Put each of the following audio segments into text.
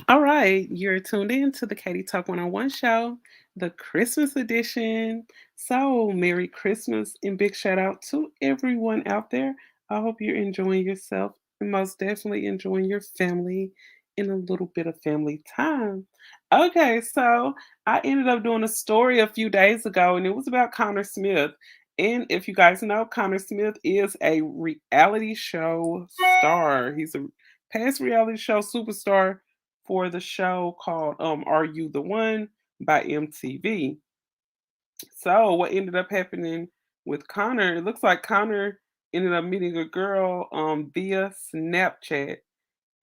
All right, you're tuned in to the Katie Talk 101 show, the Christmas edition. So, Merry Christmas and big shout out to everyone out there. I hope you're enjoying yourself and most definitely enjoying your family in a little bit of family time. Okay, so I ended up doing a story a few days ago and it was about Connor Smith. And if you guys know, Connor Smith is a reality show star. He's a past reality show superstar for the show called Are You the One by MTV. So what ended up happening with Connor, it looks like Connor ended up meeting a girl via Snapchat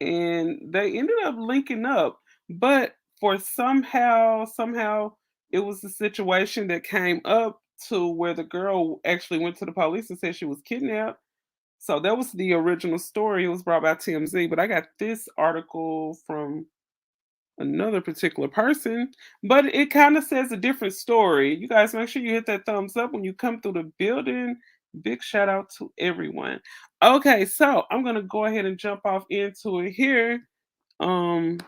and they ended up linking up. But for somehow it was a situation that came up to where the girl actually went to the police and said she was kidnapped. So that was the original story. It was brought by TMZ, but I got this article from another particular person, but it kind of says a different story. You guys make sure you hit that thumbs up when you come through the building. Big shout out to everyone. Okay, so I'm gonna go ahead and jump off into it here. Um,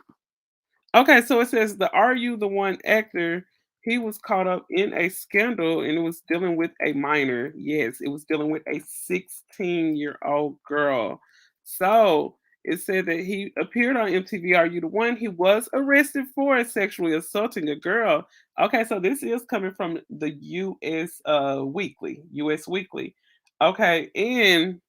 Okay, so it says the Are You the One actor, he was caught up in a scandal and it was dealing with a minor. Yes, it was dealing with a 16-year-old girl. So it said that he appeared on MTV Are You the One? He was arrested for sexually assaulting a girl. Okay, so this is coming from the US Weekly. Okay, and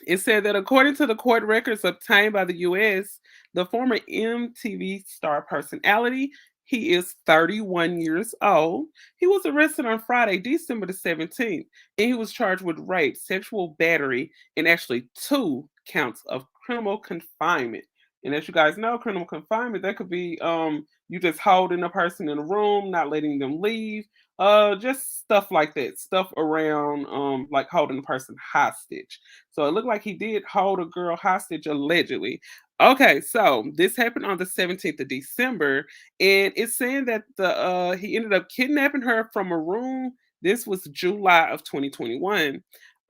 it said that according to the court records obtained by the US, the former MTV star personality, he is 31 years old. He was arrested on Friday, December the 17th, and he was charged with rape, sexual battery, and actually two counts of criminal confinement. And as you guys know, criminal confinement, that could be you just holding a person in a room, not letting them leave, just stuff like that, stuff around like holding a person hostage. So it looked like he did hold a girl hostage allegedly. Okay, so this happened on the 17th of December, and it's saying that the he ended up kidnapping her from a room. This was July of 2021.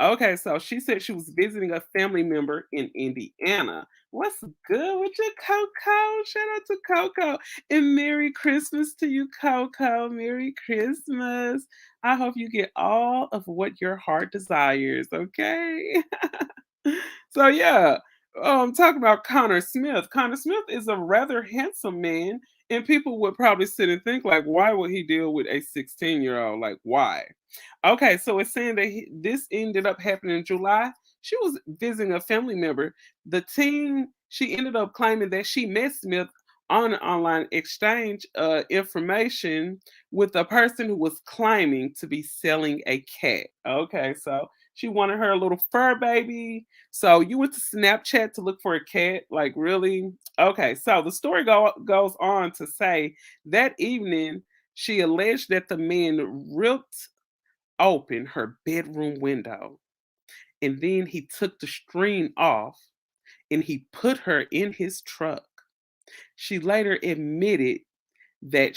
Okay, so she said she was visiting a family member in Indiana. What's good with your Coco? Shout out to Coco. And Merry Christmas to you, Coco. Merry Christmas. I hope you get all of what your heart desires, okay? So yeah, talk about Connor Smith. Connor Smith is a rather handsome man, and people would probably sit and think like, why would he deal with a 16-year-old? Like, why? Okay, so it's saying that this ended up happening in July. She was visiting a family member. The teen, she ended up claiming that she met Smith on an online exchange information with a person who was claiming to be selling a cat. Okay, so she wanted her little fur baby. So you went to Snapchat to look for a cat? Like, really? Okay, so the story goes on to say that evening she alleged that the man ripped open her bedroom window and then he took the screen off and he put her in his truck. She later admitted that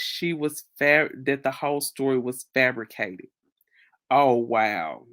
that the whole story was fabricated. Oh wow.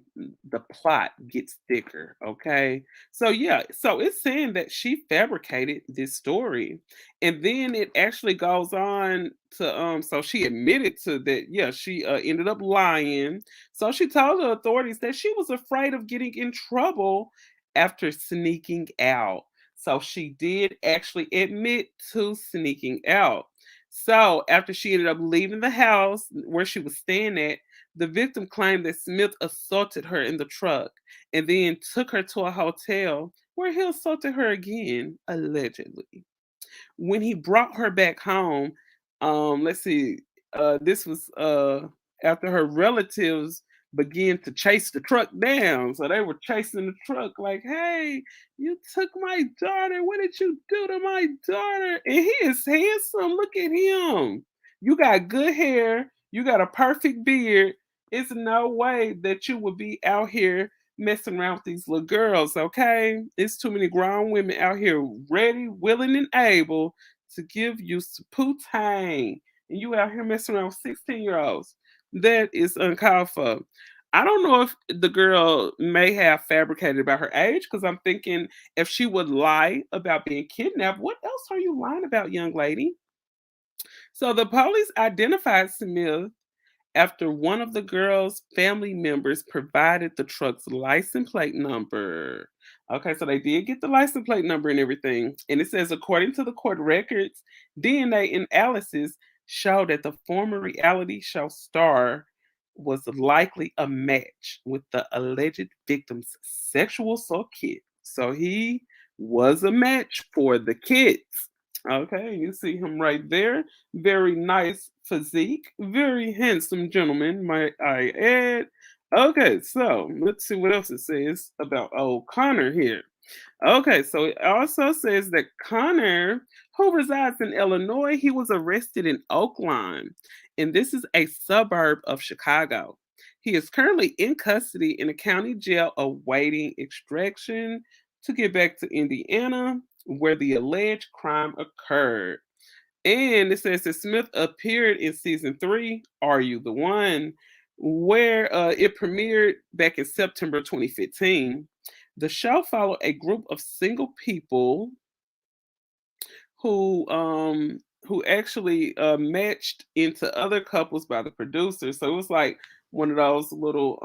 The plot gets thicker, okay? So yeah, so it's saying that she fabricated this story. And then it actually goes on to so she admitted to that yeah, she ended up lying. So she told the authorities that she was afraid of getting in trouble after sneaking out. So she did actually admit to sneaking out. So after she ended up leaving the house where she was staying at, the victim claimed that Smith assaulted her in the truck and then took her to a hotel where he assaulted her again, allegedly. When he brought her back home, let's see, this was after her relatives began to chase the truck down. So they were chasing the truck, like, hey, you took my daughter. What did you do to my daughter? And he is handsome. Look at him. You got good hair. You got a perfect beard. It's no way that you would be out here messing around with these little girls, okay? It's too many grown women out here ready, willing, and able to give you some poutine. And you out here messing around with 16-year-olds. That is uncalled for. I don't know if the girl may have fabricated about her age because I'm thinking if she would lie about being kidnapped, what else are you lying about, young lady? So the police identified Smith after one of the girl's family members provided the truck's license plate number. Okay, so they did get the license plate number and everything. And it says, according to the court records, DNA analysis showed that the former reality show star was likely a match with the alleged victim's sexual assault kit. So he was a match for the kids. Okay, you see him right there. Very nice physique, very handsome gentleman, might I add. Okay, so let's see what else it says about old Connor here. Okay, so it also says that Connor, who resides in Illinois, he was arrested in Oakland, and this is a suburb of Chicago. He is currently in custody in a county jail awaiting extraction to get back to Indiana, where the alleged crime occurred. And it says that Smith appeared in season three, Are You the One? Where it premiered back in September 2015. The show followed a group of single people who actually matched into other couples by the producer. So it was like one of those little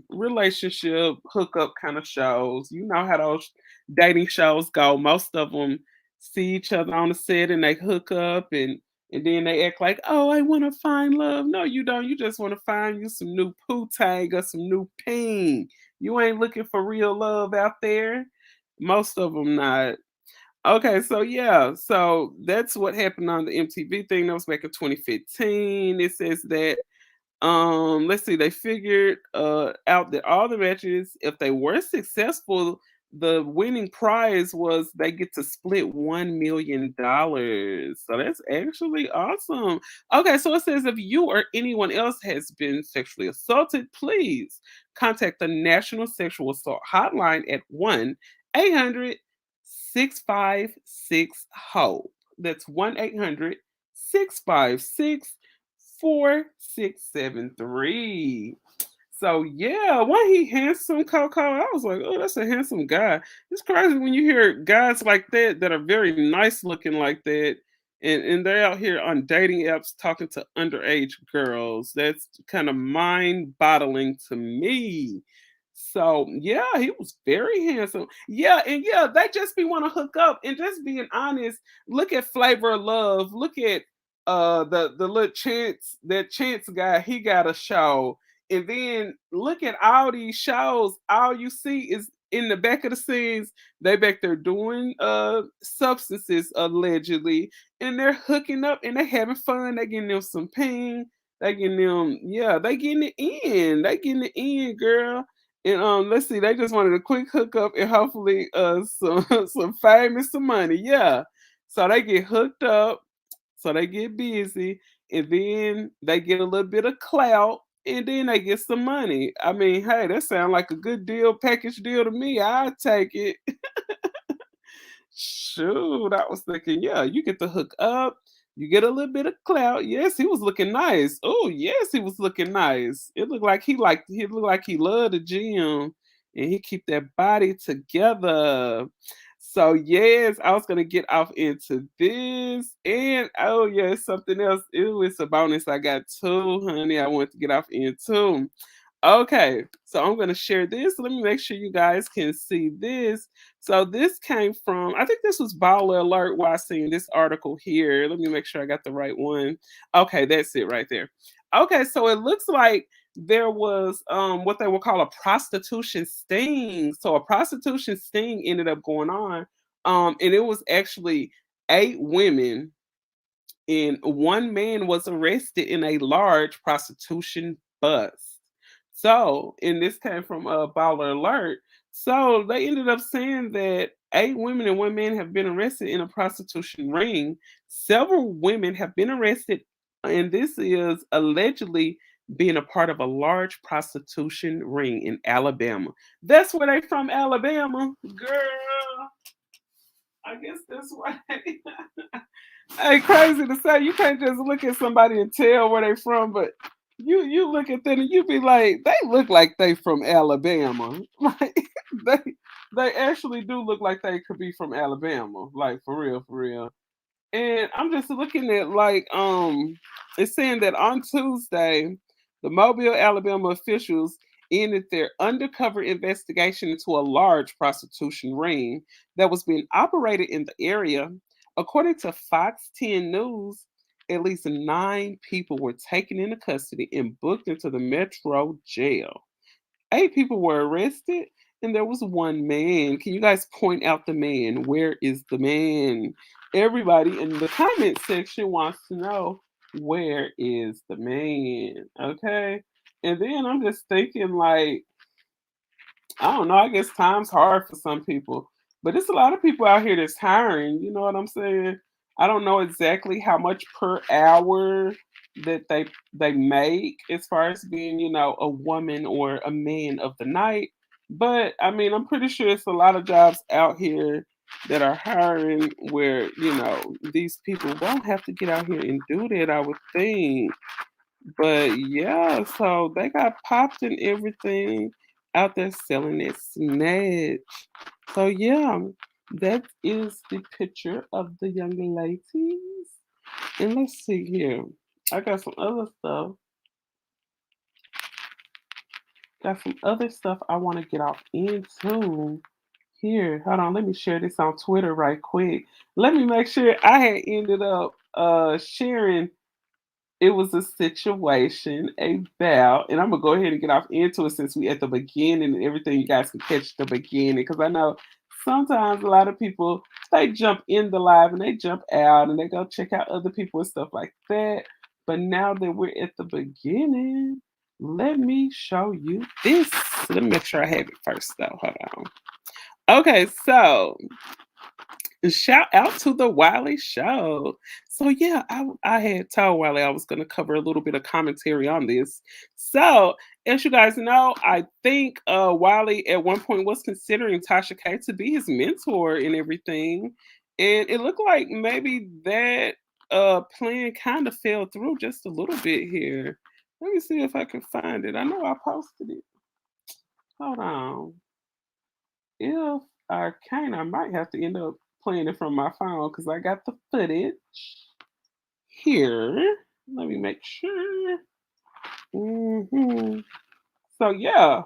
relationship hookup kind of shows. You know how those dating shows go. Most of them see each other on the set and they hook up and then they act like, oh, I want to find love. No, you don't. You just want to find you some new poo tang or some new ping. You ain't looking for real love out there. Most of them not. Okay, so yeah, so that's what happened on the MTV thing. That was back in 2015. It says that let's see, they figured out that all the matches, if they were successful, the winning prize was they get to split $1 million. So that's actually awesome. Okay, so it says if you or anyone else has been sexually assaulted, please contact the National Sexual Assault Hotline at 1-800-656-HOPE. That's 1-800-656-4673. So yeah, why he handsome, Coco? I was like, oh, that's a handsome guy. It's crazy when you hear guys like that are very nice looking like that, and they're out here on dating apps talking to underage girls. That's kind of mind boggling to me. So yeah, he was very handsome. Yeah, and yeah, they just be want to hook up and just being honest. Look at Flavor of Love. Look at the little Chance, that Chance guy, he got a show. And then look at all these shows. All you see is in the back of the scenes, they back there doing substances allegedly, and they're hooking up and they having fun. They getting them some ping. They getting them, yeah, they getting it in. They getting it in, girl. And let's see, they just wanted a quick hookup and hopefully some some fame and some money. Yeah. So they get hooked up, so they get busy, and then they get a little bit of clout, and then they get some money. I mean, hey, that sounds like a good deal, package deal to me. I'd take it. Shoot, I was thinking, yeah, you get to hook up, you get a little bit of clout. Yes, he was looking nice. Oh, yes, he was looking nice. It looked like he looked like he loved the gym and he keep that body together. So yes, I was gonna get off into this. And oh yes, something else. It was a bonus I got too, honey. I want to get off into. Okay, so I'm going to share this. Let me make sure you guys can see this. So this came from, I think this was Baller Alert while I seen this article here. Let me make sure I got the right one. Okay, that's it right there. Okay, so it looks like there was what they would call a prostitution sting. So a prostitution sting ended up going on. And it was actually 8 women and one man was arrested in a large prostitution bust. So, and this came from Baller Alert. So they ended up saying that 8 women and one man have been arrested in a prostitution ring. Several women have been arrested, and this is allegedly being a part of a large prostitution ring in Alabama. That's where they from, Alabama, girl. I guess that's why. Hey, crazy to say, you can't just look at somebody and tell where they from, but you look at them and you be like, they look like they from Alabama. Like they they actually do look like they could be from Alabama. Like for real, for real. And I'm just looking at like it's saying that on Tuesday, the Mobile, Alabama officials ended their undercover investigation into a large prostitution ring that was being operated in the area. According to Fox 10 News, at least 9 people were taken into custody and booked into the Metro jail. 8 people were arrested, and there was one man. Can you guys point out the man? Where is the man? Everybody in the comment section wants to know, where is the man? Okay. And then I'm just thinking, like, I don't know. I guess time's hard for some people, but it's a lot of people out here that's hiring. You know what I'm saying? I don't know exactly how much per hour that they make as far as being, a woman or a man of the night. But I mean, I'm pretty sure it's a lot of jobs out here that are hiring where, these people won't have to get out here and do that, I would think. But yeah, so they got popped and everything out there selling that snatch. So yeah, that is the picture of the young ladies. And let's see here. I got some other stuff. Got some other stuff I want to get off into. Here, hold on. Let me share this on Twitter right quick. Let me make sure I had ended up sharing. It was a situation about, and I'm gonna go ahead and get off into it since we at the beginning and everything. You guys can catch the beginning because I know sometimes a lot of people they jump in the live and they jump out and they go check out other people and stuff like that. But now that we're at the beginning, let me show you this. Let me make sure I have it first though. Hold on. Okay, so shout out to the Wiley Show. So yeah, I had told Wiley I was going to cover a little bit of commentary on this. So as you guys know, I think Wiley at one point was considering Tasha K to be his mentor and everything, and it looked like maybe that plan kind of fell through just a little bit here. Let me see if I can find it. I know I posted it. Hold on. If I can, I might have to end up playing it from my phone because I got the footage here. Let me make sure. So yeah,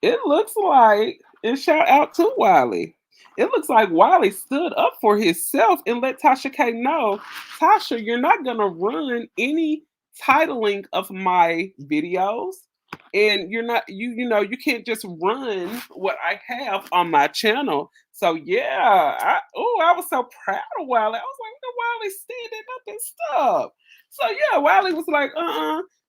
it looks like, and shout out to Wiley. It looks like Wiley stood up for himself and let Tasha K know, Tasha, you're not gonna run any titling of my videos. And you're not you can't just run what I have on my channel. So yeah, I was so proud of Wiley. I was like, Wiley standing up and stuff. So yeah, Wiley was like,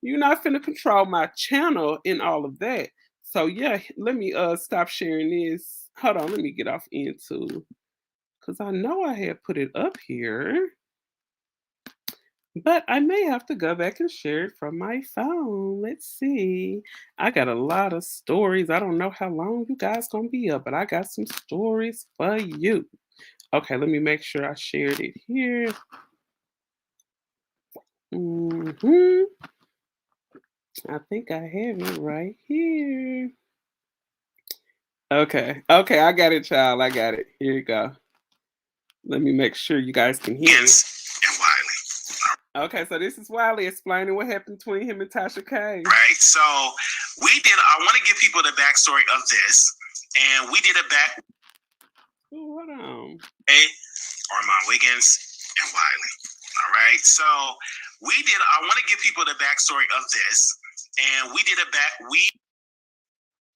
you're not finna control my channel and all of that. So yeah, let me stop sharing this. Hold on, let me get off into because I know I had put it up here, but I may have to go back and share it from my phone. Let's see. I got a lot of stories. I don't know how long you guys gonna be up, but I got some stories for you. Okay, let me make sure I shared it here. I think I have it right here. Okay, I got it, child. I got it. Here you go. Let me make sure you guys can hear it. And Wiley. Okay, so this is Wiley explaining what happened between him and Tasha K. Right. So I want to give people the backstory of this, and we did a back. Ooh, hold on. Hey, Armand Wiggins and Wiley. All right. So I want to give people the backstory of this, and we did a back.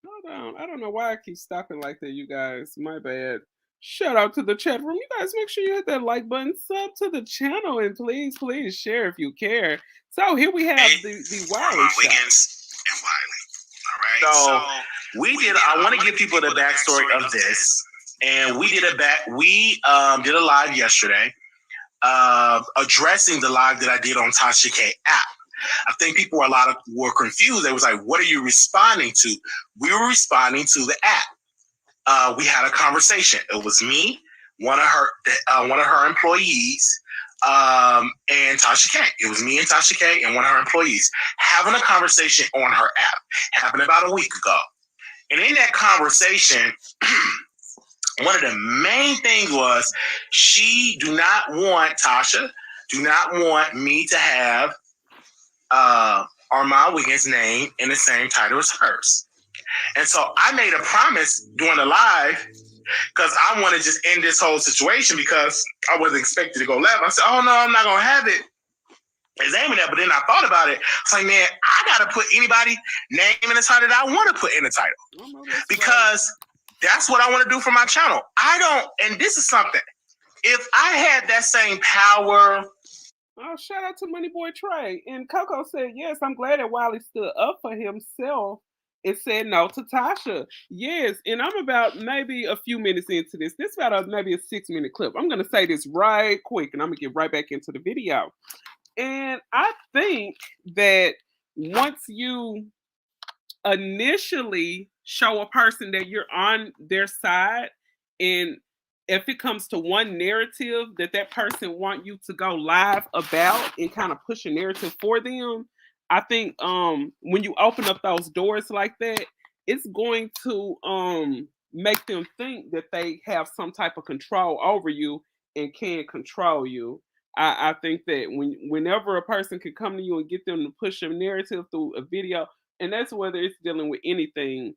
Hold on. I don't know why I keep stopping like that, you guys. My bad. Shout out to the chat room. You guys make sure you hit that like button, sub to the channel, and please share if you care. So here we have the Wiley Show. Wiggins and Wiley. All right. So I want to give people the backstory of this, and we did a live yesterday, addressing the live that I did on Tasha K app. I think people were confused. They was like, what are you responding to? We were responding to the app. We had a conversation. It was me, one of her employees, and Tasha K. It was me and Tasha K. and one of her employees having a conversation on her app. Happened about a week ago. And in that conversation, one of the main things was Tasha do not want me to have Armand Wiggins' name in the same title as hers. And so I made a promise during the live because I want to just end this whole situation because I wasn't expected to go live. I said, oh no, I'm not going to have it. It's aiming at, but then I thought about it. It's like, man, I got to put anybody name in the title that I want to put in the title because that's what I want to do for my channel. And this is something, if I had that same power. Oh, shout out to Money Boy Trey. And Coco said, yes, I'm glad that Wiley stood up for himself and said no to Tasha. Yes, and I'm about maybe a few minutes into this. This is about maybe a 6-minute clip. I'm going to say this right quick, and I'm going to get right back into the video. And I think that once you initially show a person that you're on their side, and if it comes to one narrative that person want you to go live about and kind of push a narrative for them, I think when you open up those doors like that, it's going to make them think that they have some type of control over you and can control you. I think that whenever a person can come to you and get them to push a narrative through a video, and that's whether it's dealing with anything,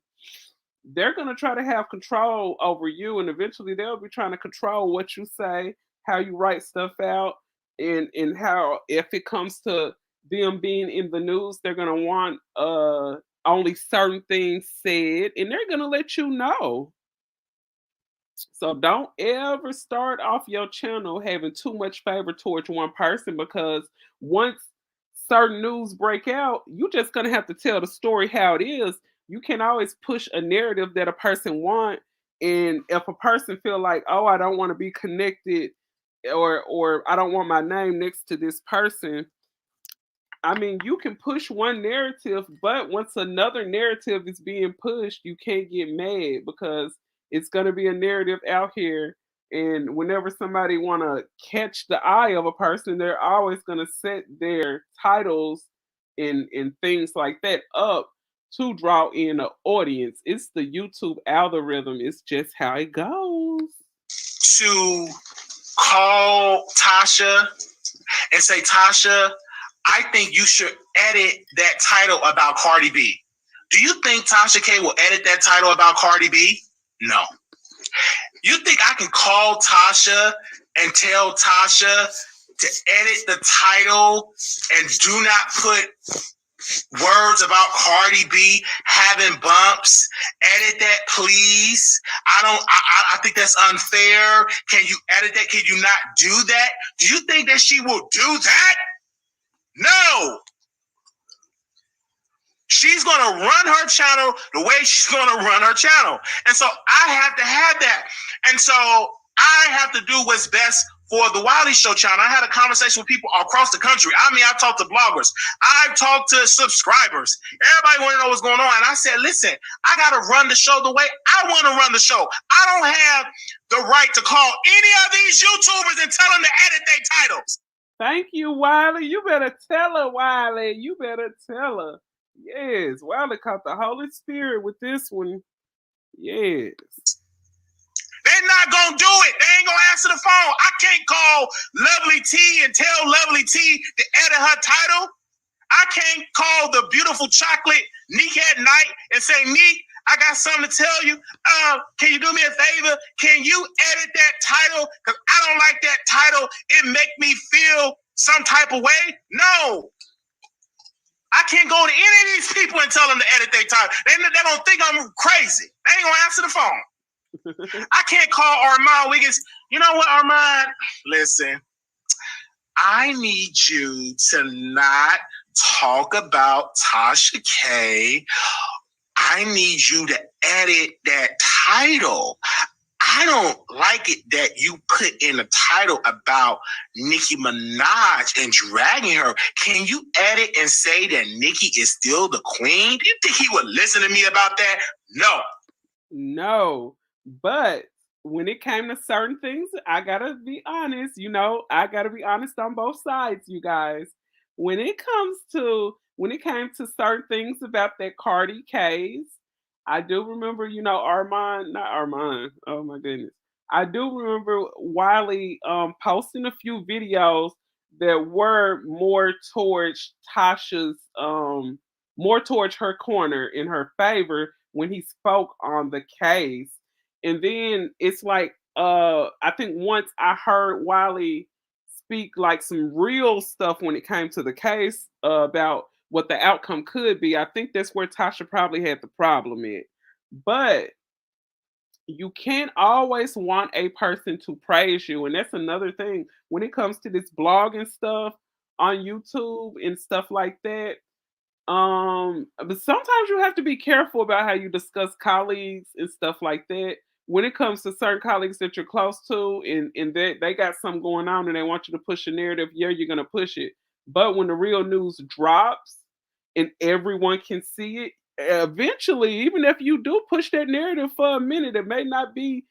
they're going to try to have control over you, and eventually they'll be trying to control what you say, how you write stuff out, and how, if it comes to them being in the news, they're going to want only certain things said, and they're going to let you know. So don't ever start off your channel having too much favor towards one person, because once certain news break out, you're just going to have to tell the story how it is. You can always push a narrative that a person want, and if a person feel like, oh, I don't want to be connected, or I don't want my name next to this person, I mean, you can push one narrative, but once another narrative is being pushed, you can't get mad, because it's going to be a narrative out here. And whenever somebody want to catch the eye of a person, they're always going to set their titles and things like that up to draw in an audience. It's the YouTube algorithm. It's just how it goes. To call Tasha and say, Tasha, I think you should edit that title about Cardi B. Do you think Tasha K will edit that title about Cardi B? No. You think I can call Tasha and tell Tasha to edit the title and do not put words about Cardi B having bumps? Edit that, please. I think that's unfair. Can you edit that? Can you not do that? Do you think that she will do that? No. She's going to run her channel the way she's going to run her channel. And so I have to have that. And so I have to do what's best for the Wiley Show channel. I had a conversation with people across the country. I mean, I talked to bloggers. I've talked to subscribers. Everybody want to know what's going on. And I said, listen, I got to run the show the way I want to run the show. I don't have the right to call any of these YouTubers and tell them to edit their titles. Thank you, Wiley. You better tell her, Wiley. You better tell her. Yes, Wiley caught the Holy Spirit with this one. Yes. They're not going to do it. They ain't going to answer the phone. I can't call Lovely T and tell Lovely T to edit her title. I can't call the beautiful chocolate Neek at night and say, Neek, I got something to tell you. Can you do me a favor? Can you edit that title? Because I don't like that title. It make me feel some type of way. No. I can't go to any of these people and tell them to edit their title. They're going to think I'm crazy. They ain't going to answer the phone. I can't call Armand Wiggins. You know what, Armand? Listen, I need you to not talk about Tasha K. I need you to edit that title. I don't like it that you put in a title about Nicki Minaj and dragging her. Can you edit and say that Nicki is still the queen? Do you think he would listen to me about that? No. No. But when it came to certain things, I gotta be honest, I gotta be honest on both sides, you guys. When it came to certain things about that Cardi case, I do remember, Armand, not Armand. Oh my goodness. I do remember Wiley posting a few videos that were more towards her corner in her favor when he spoke on the case. And then it's like I think once I heard Wiley speak like some real stuff when it came to the case about what the outcome could be, I think that's where Tasha probably had the problem in. But you can't always want a person to praise you. And that's another thing when it comes to this blogging stuff on YouTube and stuff like that. But sometimes you have to be careful about how you discuss colleagues and stuff like that. When it comes to certain colleagues that you're close to and they got something going on and they want you to push a narrative, yeah, you're gonna push it. But when the real news drops and everyone can see it, eventually, even if you do push that narrative for a minute, it may not be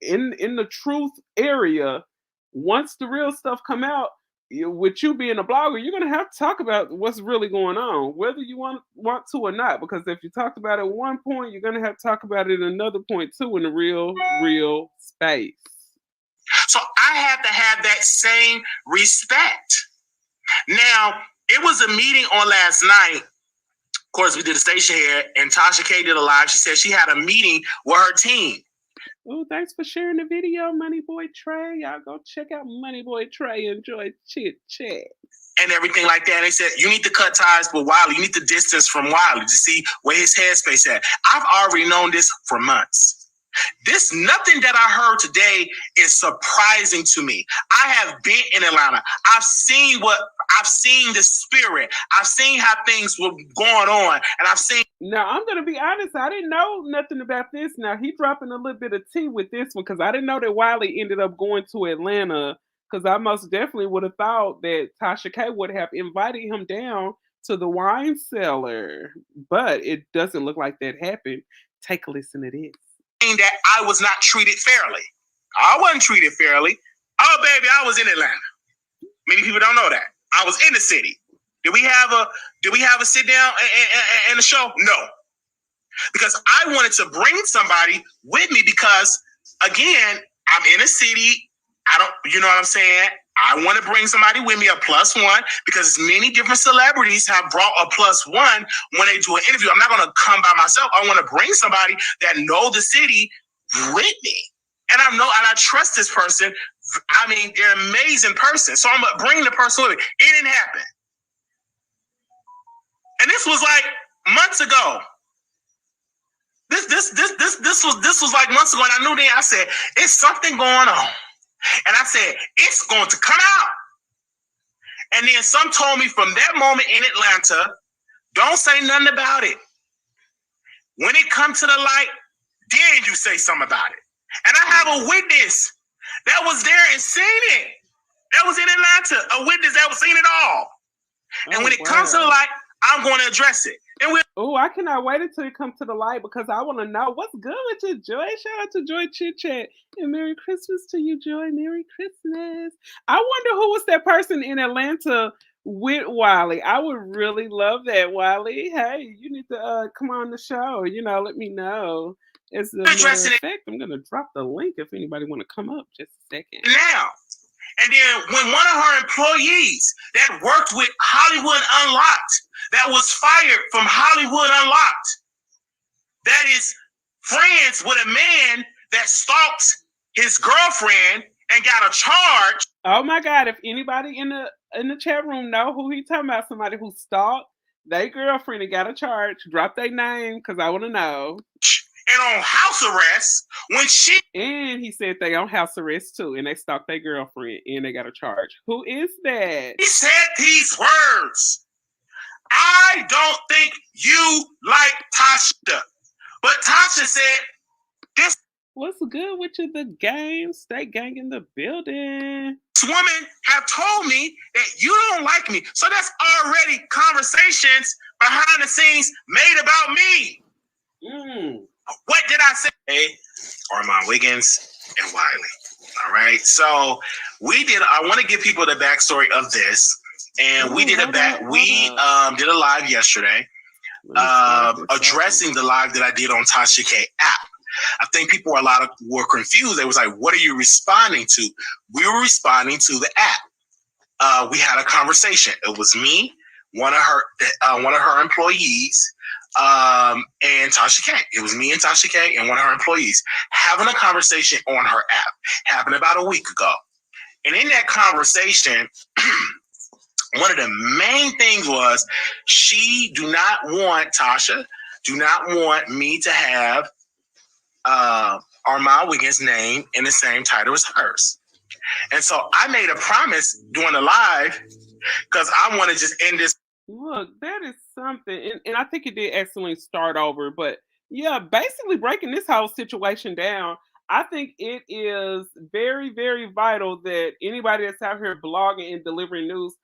in the truth area. Once the real stuff come out, with you being a blogger, you're gonna have to talk about what's really going on, whether you want to or not. Because if you talked about it at one point, you're gonna have to talk about it at another point too in the real space. So I have to have that same respect. Now, it was a meeting on last night. Of course, we did a station here, and Tasha K did a live. She said she had a meeting with her team. Oh, thanks for sharing the video, Money Boy Trey. Y'all go check out Money Boy Trey. Enjoy Chit Chat. And everything like that. And they said, you need to cut ties with Wiley. You need to distance from Wiley to see where his headspace at. I've already known this for months. Nothing that I heard today is surprising to me. I have been in Atlanta. I've seen the spirit. I've seen how things were going on. And I've seen. Now, I'm going to be honest. I didn't know nothing about this. Now, he dropping a little bit of tea with this one because I didn't know that Wiley ended up going to Atlanta, because I most definitely would have thought that Tasha K would have invited him down to the wine cellar. But it doesn't look like that happened. Take a listen to this. That I was not treated fairly. I wasn't treated fairly. Oh, baby, I was in Atlanta. Many people don't know that. I was in the city. Did we have a sit down and a show? No. Because I wanted to bring somebody with me because, again, I'm in a city. You know what I'm saying? I want to bring somebody with me, a plus one, because many different celebrities have brought a plus one when they do an interview. I'm not going to come by myself. I want to bring somebody that know the city with me. And I trust this person. I mean, they're an amazing person. So I'm going to bring the person with me. It didn't happen. And this was like months ago. This was like months ago. And I knew then, I said, it's something going on. And I said, it's going to come out. And then some told me from that moment in Atlanta, don't say nothing about it. When it comes to the light, then you say something about it. And I have a witness that was there and seen it. That was in Atlanta, a witness that was seen it all. And when it comes to the light, I'm going to address it. Oh, I cannot wait until it comes to the light because I want to know what's good with you, Joy. Shout out to Joy Chit Chat. And Merry Christmas to you, Joy. Merry Christmas. I wonder who was that person in Atlanta with Wiley. I would really love that, Wiley. Hey, you need to come on the show. Let me know. As a matter of fact, I'm going to drop the link if anybody want to come up. Just a second. Now. And then when one of her employees that worked with Hollywood Unlocked, that was fired from Hollywood Unlocked, that is friends with a man that stalked his girlfriend and got a charge. Oh my God! If anybody in the chat room know who he talking about, somebody who stalked their girlfriend and got a charge, drop their name because I want to know. And on house arrest and he said they on house arrest too, and they stalked their girlfriend and they got a charge. Who is that? He said these words. I don't think you like Tasha, but Tasha said this. What's good with you? The game, State Gang in the building. This woman have told me that you don't like me, so that's already conversations behind the scenes made about me. What did I say? Hey, Armand Wiggins, and Wiley. All right. So I want to give people the backstory of this. And we did a live yesterday, addressing the live that I did on Tasha K app. I think people were confused. They was like, "What are you responding to?" We were responding to the app. We had a conversation. It was me, one of her employees, and Tasha K. It was me and Tasha K. and one of her employees having a conversation on her app. Happened about a week ago, and in that conversation. One of the main things was Tasha do not want me to have Armand Wiggins' name in the same title as hers. And so I made a promise during the live because I want to just end this. Look, that is something. And I think it did excellently start over. But yeah, basically breaking this whole situation down, I think it is very, very vital that anybody that's out here blogging and delivering news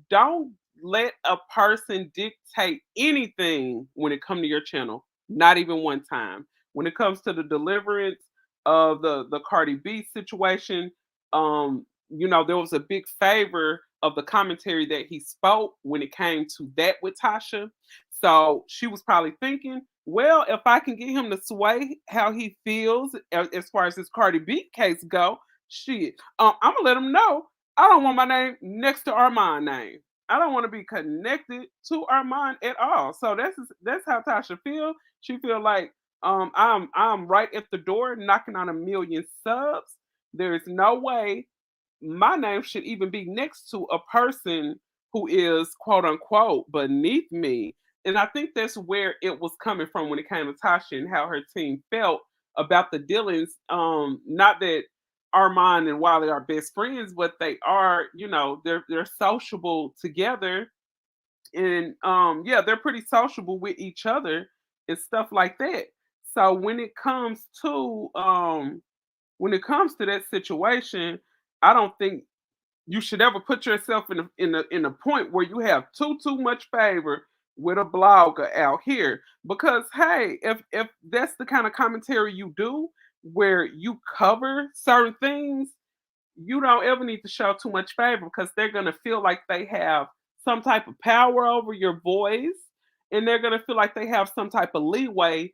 don't let a person dictate anything when it comes to your channel. Not even one time. When it comes to the deliverance of the Cardi B situation, there was a big favor of the commentary that he spoke when it came to that with Tasha. So she was probably thinking, well, if I can get him to sway how he feels as far as this Cardi B case go, shit, I'm gonna let him know I don't want my name next to Armand name. I don't want to be connected to Armand at all. So that's how Tasha feel. She feel like I'm right at the door knocking on 1,000,000 subs. There is no way my name should even be next to a person who is quote unquote beneath me. And I think that's where it was coming from when it came to Tasha and how her team felt about the Dillons. Not that Armand and Wiley are best friends, but they are, they're sociable together. And yeah, they're pretty sociable with each other and stuff like that. So when it comes to that situation, I don't think you should ever put yourself in a point where you have too much favor with a blogger out here. Because hey, if that's the kind of commentary you do where you cover certain things, you don't ever need to show too much favor because they're gonna feel like they have some type of power over your voice, and they're gonna feel like they have some type of leeway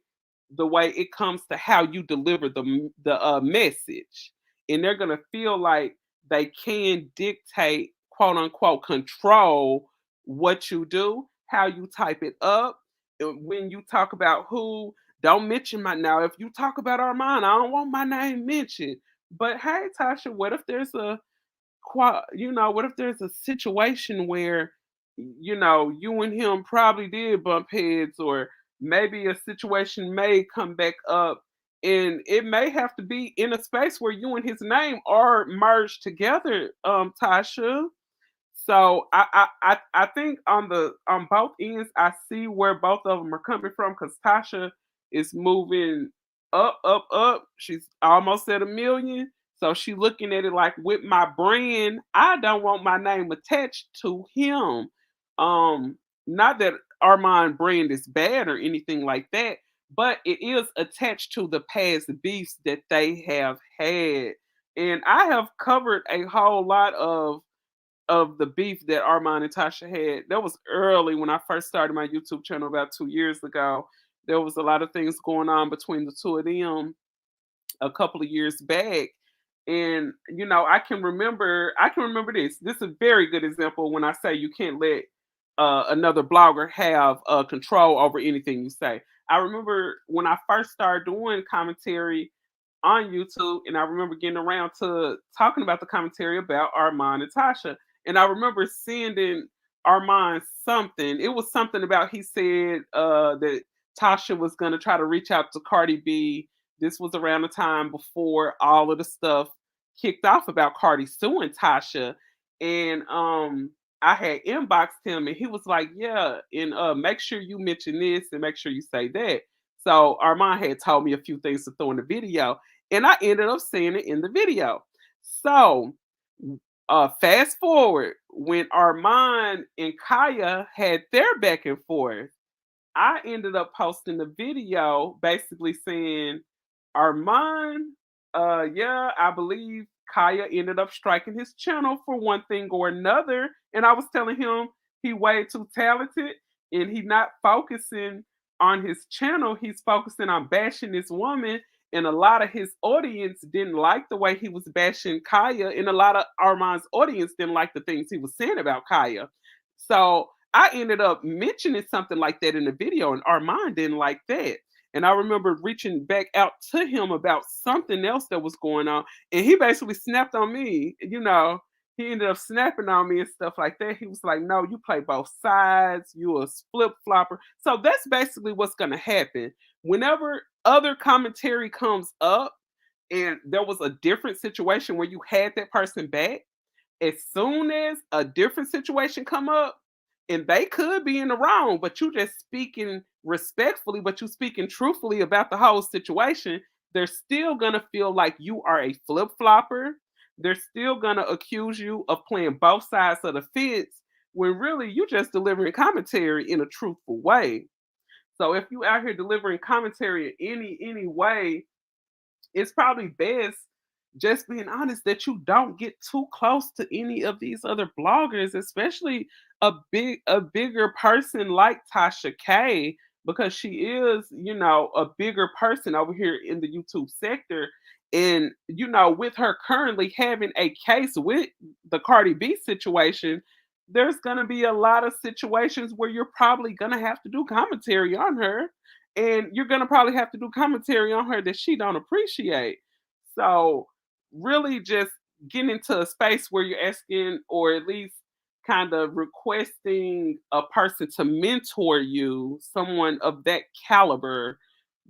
the way it comes to how you deliver the message, and they're gonna feel like they can dictate, quote unquote, control what you do, how you type it up. When you talk about who, don't mention my now. If you talk about Armand, I don't want my name mentioned. But hey, Tasha, what if there's what if there's a situation where, you and him probably did bump heads, or maybe a situation may come back up, and it may have to be in a space where you and his name are merged together, Tasha. So I think on both ends, I see where both of them are coming from because Tasha is moving up, up, up. She's almost at 1,000,000. So she looking at it like, with my brand, I don't want my name attached to him. Not that Armand brand is bad or anything like that, but it is attached to the past beefs that they have had. And I have covered a whole lot of the beef that Armand and Tasha had. That was early when I first started my YouTube channel about 2 years ago. There was a lot of things going on between the two of them a couple of years back. And I can remember this. This is a very good example when I say you can't let another blogger have control over anything you say. I remember when I first started doing commentary on YouTube, and I remember getting around to talking about the commentary about Armand and Tasha. And I remember sending Armand something. It was something about he said that Tasha was gonna try to reach out to Cardi B. This was around the time before all of the stuff kicked off about Cardi suing Tasha. And I had inboxed him and he was like, yeah, and make sure you mention this and make sure you say that. So Armand had told me a few things to throw in the video, and I ended up saying it in the video. So fast forward, when Armand and Kaya had their back and forth, I ended up posting the video basically saying, Armand Yeah, I believe Kaya ended up striking his channel for one thing or another. And I was telling him he way too talented and he not focusing on his channel. He's focusing on bashing this woman. And a lot of his audience didn't like the way he was bashing Kaya, and a lot of Armand's audience didn't like the things he was saying about Kaya. So I ended up mentioning something like that in the video, and Armand didn't like that. And I remember reaching back out to him about something else that was going on. And he basically snapped on me. He ended up snapping on me and stuff like that. He was like, no, you play both sides. You a flip flopper. So that's basically what's going to happen. Whenever other commentary comes up and there was a different situation where you had that person back, as soon as a different situation come up, and they could be in the wrong, but you just speaking respectfully, but you speaking truthfully about the whole situation, they're still gonna feel like you are a flip flopper. They're still gonna accuse you of playing both sides of the fence when really you just delivering commentary in a truthful way. So if you out here delivering commentary in any way, it's probably best just being honest that you don't get too close to any of these other bloggers, especially a bigger person like Tasha K, because she is, a bigger person over here in the YouTube sector. And with her currently having a case with the Cardi B situation, there's gonna be a lot of situations where you're probably gonna have to do commentary on her, and you're gonna probably have to do commentary on her that she don't appreciate. So really just getting into a space where you're asking or at least kind of requesting a person to mentor you, someone of that caliber,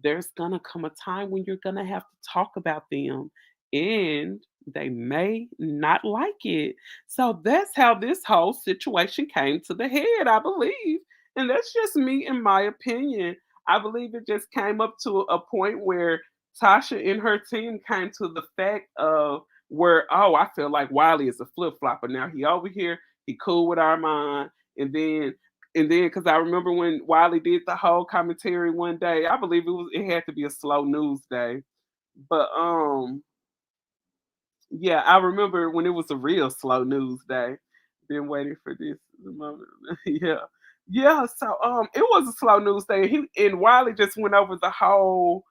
there's gonna come a time when you're gonna have to talk about them and they may not like it. So that's how this whole situation came to the head, I believe. And that's just me in my opinion. I believe it just came up to a point where Tasha and her team came to the fact of where, oh, I feel like Wiley is a flip flopper. Now he over here, he cool with Armand, and then because I remember when Wiley did the whole commentary one day, I believe it had to be a slow news day. But yeah, I remember when it was a real slow news day. Been waiting for this moment. Yeah. Yeah, so it was a slow news day. And Wiley just went over the whole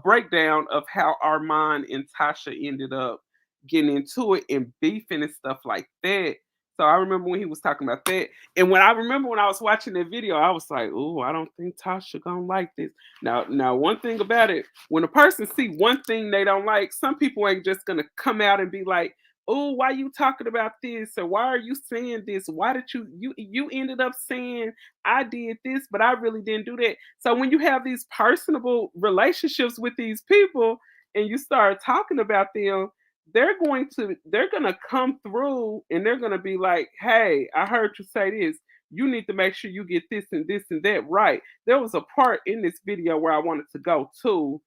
breakdown of how Armand and Tasha ended up getting into it and beefing and stuff like that. So I remember when he was talking about that. And when I was watching that video, I was like, "Oh, I don't think Tasha gonna like this." Now, one thing about it, when a person see one thing they don't like, some people ain't just gonna come out and be like, "Oh, why you talking about this? Or why are you saying this? Why did you ended up saying I did this, but I really didn't do that?" So when you have these personable relationships with these people and you start talking about them, they're gonna come through and they're gonna be like, "Hey, I heard you say this. You need to make sure you get this and this and that right." There was a part in this video where I wanted to go to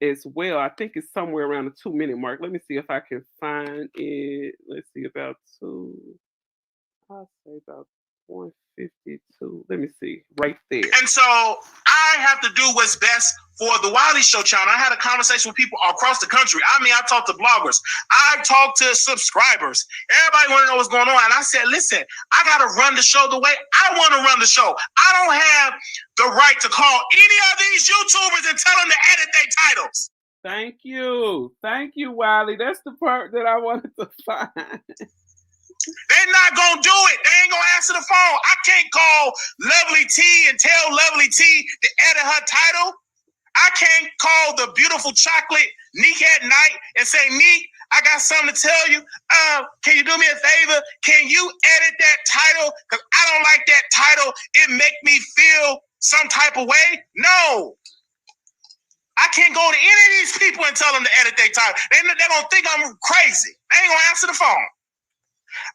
as well. I think it's somewhere around the 2 minute mark. Let me see if I can find it. Let's see, about two. I'll say about 152. Let me see. Right there. And so I have to do what's best for the Wiley Show channel. I had a conversation with people across the country. I mean, I talked to bloggers. I talked to subscribers. Everybody want to know what's going on. And I said, listen, I got to run the show the way I want to run the show. I don't have the right to call any of these YouTubers and tell them to edit their titles. Thank you. Thank you, Wiley. That's the part that I wanted to find. They're not going to do it. They ain't going to answer the phone. I can't call Lovely T and tell Lovely T to edit her title. I can't call the beautiful chocolate Neek at night and say, Neek, I got something to tell you. Can you do me a favor? Can you edit that title? Because I don't like that title. It make me feel some type of way. No. I can't go to any of these people and tell them to edit their title. They're going to think I'm crazy. They ain't going to answer the phone.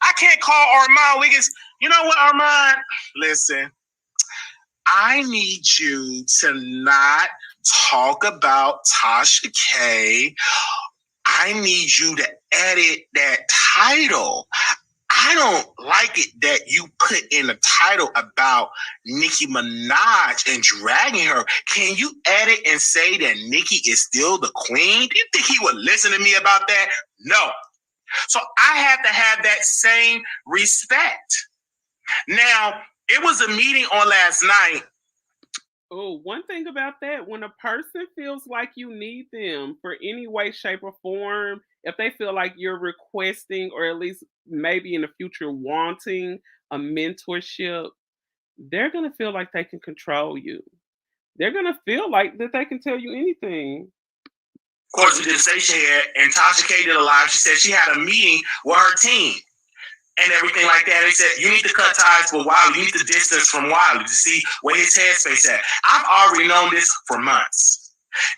I can't call Armand Wiggins. You know what, Armand? Listen, I need you to not talk about Tasha K. I need you to edit that title. I don't like like it that you put in the title about Nicki Minaj and dragging her. Can you edit and say that Nicki is still the queen? Do you think he would listen to me about that? No. So I had to have that same respect. Now, it was a meeting on last night. Oh, one thing about that, when a person feels like you need them for any way, shape, or form, if they feel like you're requesting or at least maybe in the future wanting a mentorship, they're gonna feel like they can control you. They're gonna feel like that they can tell you anything. Of course, we did say she had, and Tasha K did a live. She said she had a meeting with her team and everything like that. They said, you need to cut ties with Wiley. You need to distance from Wiley to see where his headspace at. I've already known this for months.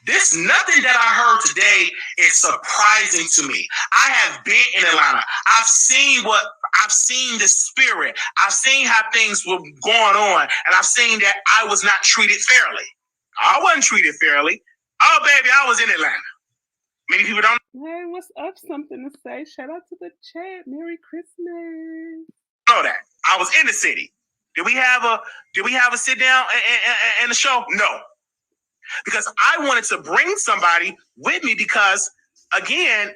Nothing that I heard today is surprising to me. I have been in Atlanta. I've seen the spirit. I've seen how things were going on, and I've seen that I was not treated fairly. I wasn't treated fairly. Oh, baby, I was in Atlanta. Many people don't Hey, what's up? Something to say? Shout out to the chat. Merry Christmas. know that. I was in the city. Did we have a sit down and a show? No. Because I wanted to bring somebody with me because, again,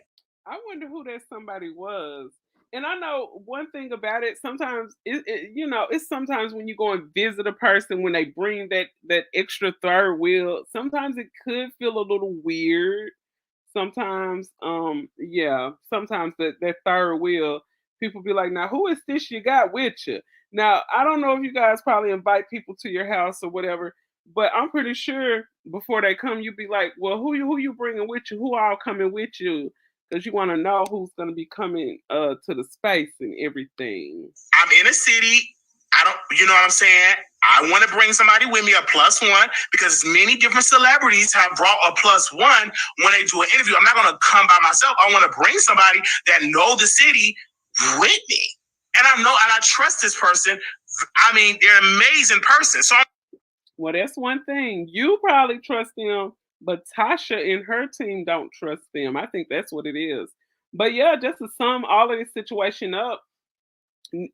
I wonder who that somebody was. And I know one thing about it. Sometimes it's sometimes when you go and visit a person when they bring that extra third wheel. Sometimes it could feel a little weird. Sometimes, sometimes that third wheel, people be like, now who is this you got with you? Now I don't know if you guys probably invite people to your house or whatever, but I'm pretty sure before they come, you be like, well, who you bringing with you? Who all coming with you? Because you want to know who's going to be coming to the space and everything. I'm in a city. You know what I'm saying? I want to bring somebody with me, a plus one, because many different celebrities have brought a plus one when they do an interview. I'm not going to come by myself. I want to bring somebody that know the city with me. And I trust this person. I mean, they're an amazing person. So well, that's one thing. You probably trust them, but Tasha and her team don't trust them. I think that's what it is. But yeah, just to sum all of this situation up,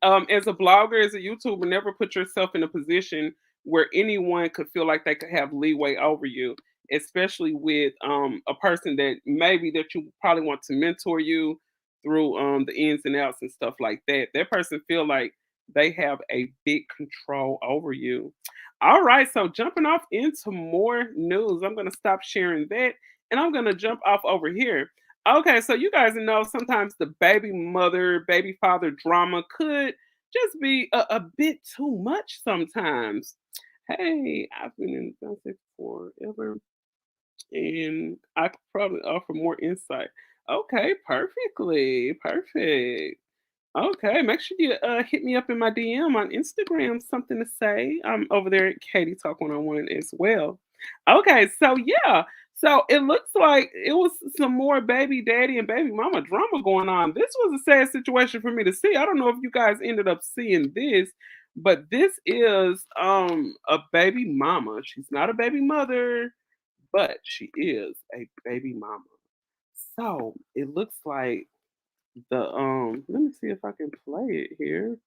as a blogger, as a YouTuber, never put yourself in a position where anyone could feel like they could have leeway over you, especially with a person that maybe that you probably want to mentor you through the ins and outs and stuff like that. That person feel like they have a big control over you. All right, so jumping off into more news, I'm going to stop sharing that and I'm going to jump off over here. Okay, so you guys know sometimes the baby mother, baby father drama could just be a bit too much sometimes. Hey, I've been in the forever and I could probably offer more insight. Okay, perfect. Okay, make sure you hit me up in my DM on Instagram. Something to say. I'm over there at Katie Talk 101 as well. Okay, so yeah, so it looks like it was some more baby daddy and baby mama drama going on. This was a sad situation for me to see. I don't know if you guys ended up seeing this, but this is a baby mama. She's not a baby mother, but she is a baby mama. So it looks like let me see if I can play it here.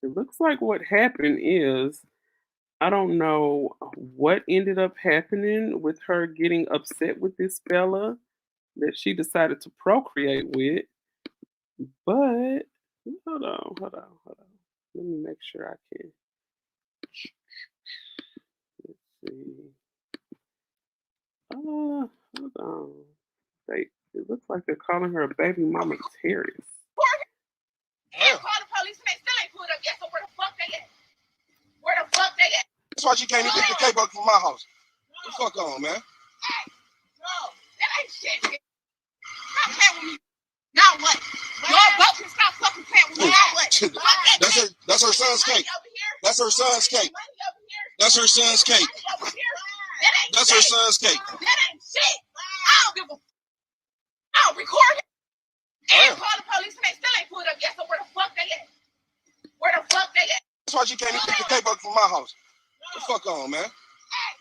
It looks like what happened is I don't know what ended up happening with her getting upset with this fella that she decided to procreate with. But hold on. Let me make sure I can. Let's see. Hold on. It looks like they're calling her a baby mama terrorist. And call the police and they still ain't pulled up yet, so where the fuck they at? Where the fuck they at? That's why you can't even get the cake up from my house. What the fuck on, man? Hey, no, that ain't shit. Stop playing with me. Now what? Y'all both can stop fucking playing with me. Now what? That's her son's cake. That's her son's cake. That's her son's cake. That's her son's cake. That ain't shit. I don't give a I don't record it. And call the police and they still ain't pulled up yet, so where the fuck they at? Where the fuck they at? That's why you can't even get the cake up from my house. What the fuck on, man? Hey,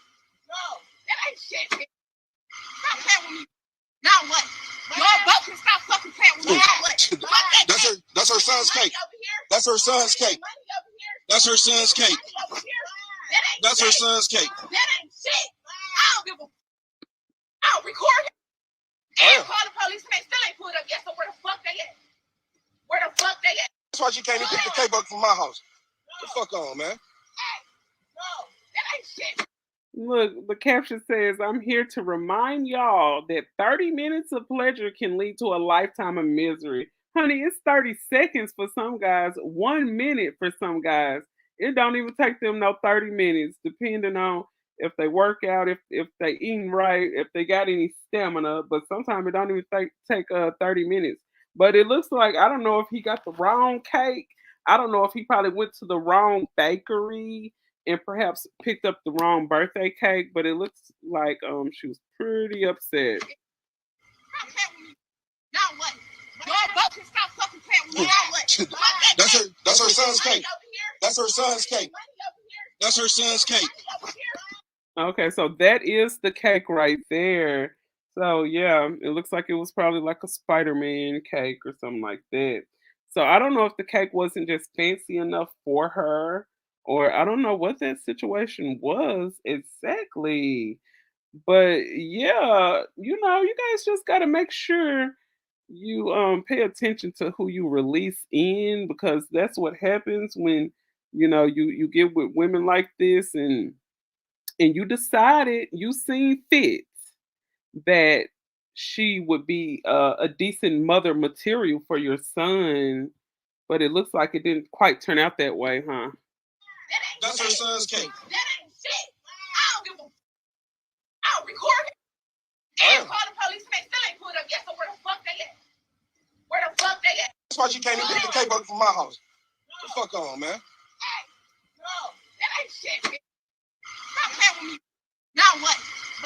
no, that ain't shit. Stop playing with me. Now what? Y'all both can stop fucking playing with me. Now what? That's her son's cake. That's her son's cake. That's her son's cake. That's her son's cake. That ain't shit. I don't give a. I don't record it. And call the police and they still ain't put up yet. So where the fuck they at? Where the fuck they at? That's why she can't even pick the cake up from my house. What the fuck on, man? No, that ain't shit. Look, the caption says, I'm here to remind y'all that 30 minutes of pleasure can lead to a lifetime of misery. Honey, it's 30 seconds for some guys, 1 minute for some guys. It don't even take them no 30 minutes, depending on if they work out, if they eating right, if they got any stamina. But sometimes it don't even take 30 minutes. But it looks like, I don't know if he got the wrong cake. I don't know if he probably went to the wrong bakery and perhaps picked up the wrong birthday cake, but it looks like she was pretty upset. Now what? Y'all both can stop fucking playing with me. Now what? That's her son's cake. That's her son's cake. That's her son's cake. Okay, so that is the cake right there. So yeah, it looks like it was probably like a Spider-Man cake or something like that. So I don't know if the cake wasn't just fancy enough for her, or I don't know what that situation was exactly. But yeah, you guys just got to make sure you pay attention to who you release in, because that's what happens when you get with women like this, and you decided, you seen fit that she would be a decent mother material for your son, but it looks like it didn't quite turn out that way, huh? That's her son's cake. That ain't shit. I don't give a. I don't record it. And call the police and they still ain't put up yet. So where the fuck they at? Where the fuck they at? That's why she can't even pick the cake up from my house. What the fuck on, man? No, that ain't shit. Stop playing with me. Now what?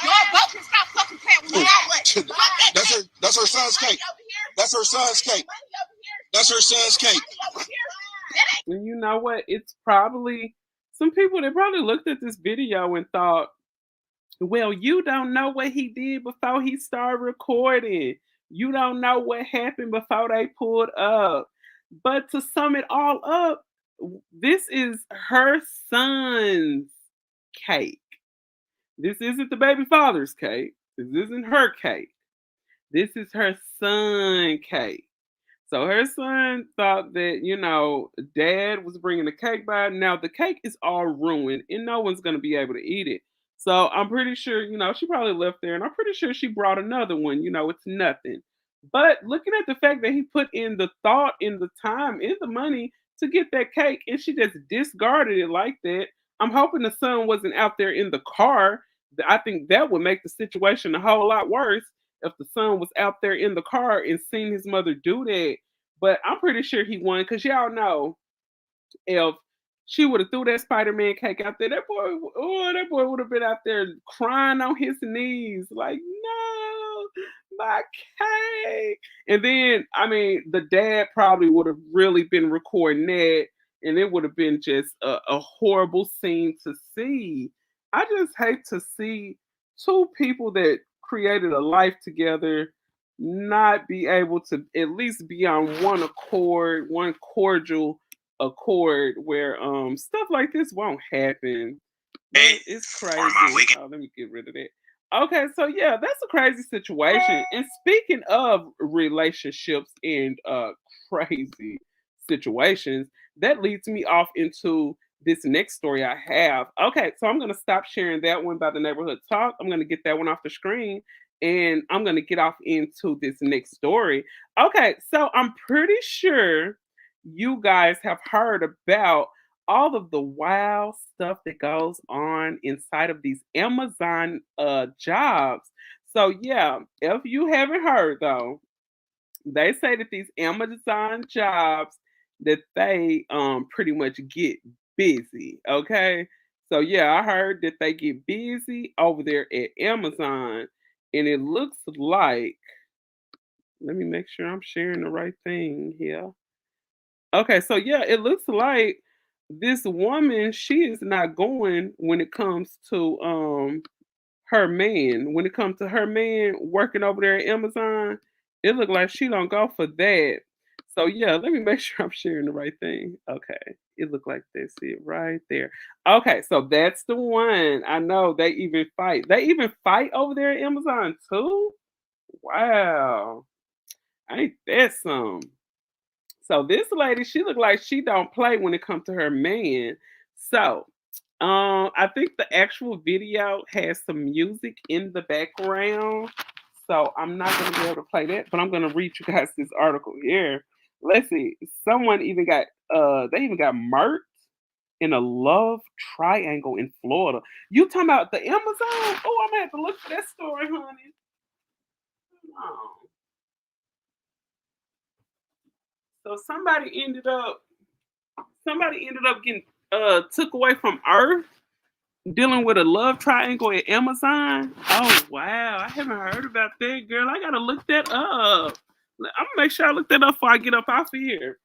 Y'all both can stop fucking playing with me. Now what? That's her son's cake. That's her son's cake. That's her son's cake. And you know what? It's probably some people that probably looked at this video and thought, well, you don't know what he did before he started recording. You don't know what happened before they pulled up. But to sum it all up, this is her son's cake. This isn't the baby father's cake. This isn't her cake. This is her son cake. So her son thought that, dad was bringing the cake by. Now the cake is all ruined and no one's going to be able to eat it. So I'm pretty sure, she probably left there, and I'm pretty sure she brought another one. It's nothing. But looking at the fact that he put in the thought, in the time, in the money to get that cake, and she just discarded it like that, I'm hoping the son wasn't out there in the car. I think that would make the situation a whole lot worse if the son was out there in the car and seen his mother do that. But I'm pretty sure he won, because y'all know, if she would have threw that Spider-Man cake out there, that boy would have been out there crying on his knees, like, no, my cake. And then, the dad probably would have really been recording that, and it would have been just a horrible scene to see. I just hate to see two people that created a life together not be able to at least be on one accord, one cordial accord, where stuff like this won't happen. But it's crazy. Oh, let me get rid of that. Okay, so yeah, that's a crazy situation. And speaking of relationships and crazy situations, that leads me off into this next story I have. Okay, so I'm gonna stop sharing that one by the neighborhood talk. I'm gonna get that one off the screen, and I'm gonna get off into this next story. Okay, so I'm pretty sure you guys have heard about all of the wild stuff that goes on inside of these Amazon jobs. So yeah, if you haven't heard though, they say that these Amazon jobs, that they pretty much get busy. Okay. So yeah, I heard that they get busy over there at Amazon, and it looks like, let me make sure I'm sharing the right thing here. Okay, so yeah, it looks like this woman, she is not going when it comes to her man. When it comes to her man working over there at Amazon, it looked like she don't go for that. So yeah, let me make sure I'm sharing the right thing. Okay. It looked like this it right there. Okay, so that's the one. I know they even fight. They even fight over there at Amazon too? Wow. Ain't that some? So this lady, she look like she don't play when it comes to her man. So, I think the actual video has some music in the background. So I'm not gonna be able to play that, but I'm gonna read you guys this article here. Let's see. Someone even got they even got murked in a love triangle in Florida. You talking about the Amazon? Oh, I'm gonna have to look for that story, honey. Oh. So somebody ended up getting took away from Earth dealing with a love triangle at Amazon. Oh wow, I haven't heard about that, girl. I gotta look that up. I'm gonna make sure I look that up before I get up off of here.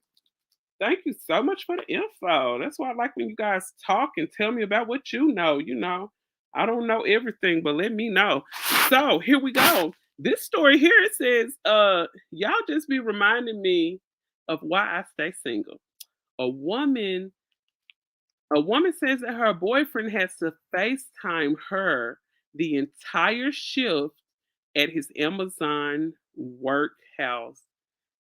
Thank you so much for the info. That's why I like when you guys talk and tell me about what you know. I don't know everything, but let me know. So here we go. This story here it says, y'all just be reminding me of why I stay single. A woman a woman says that her boyfriend has to FaceTime her the entire shift at his Amazon workhouse.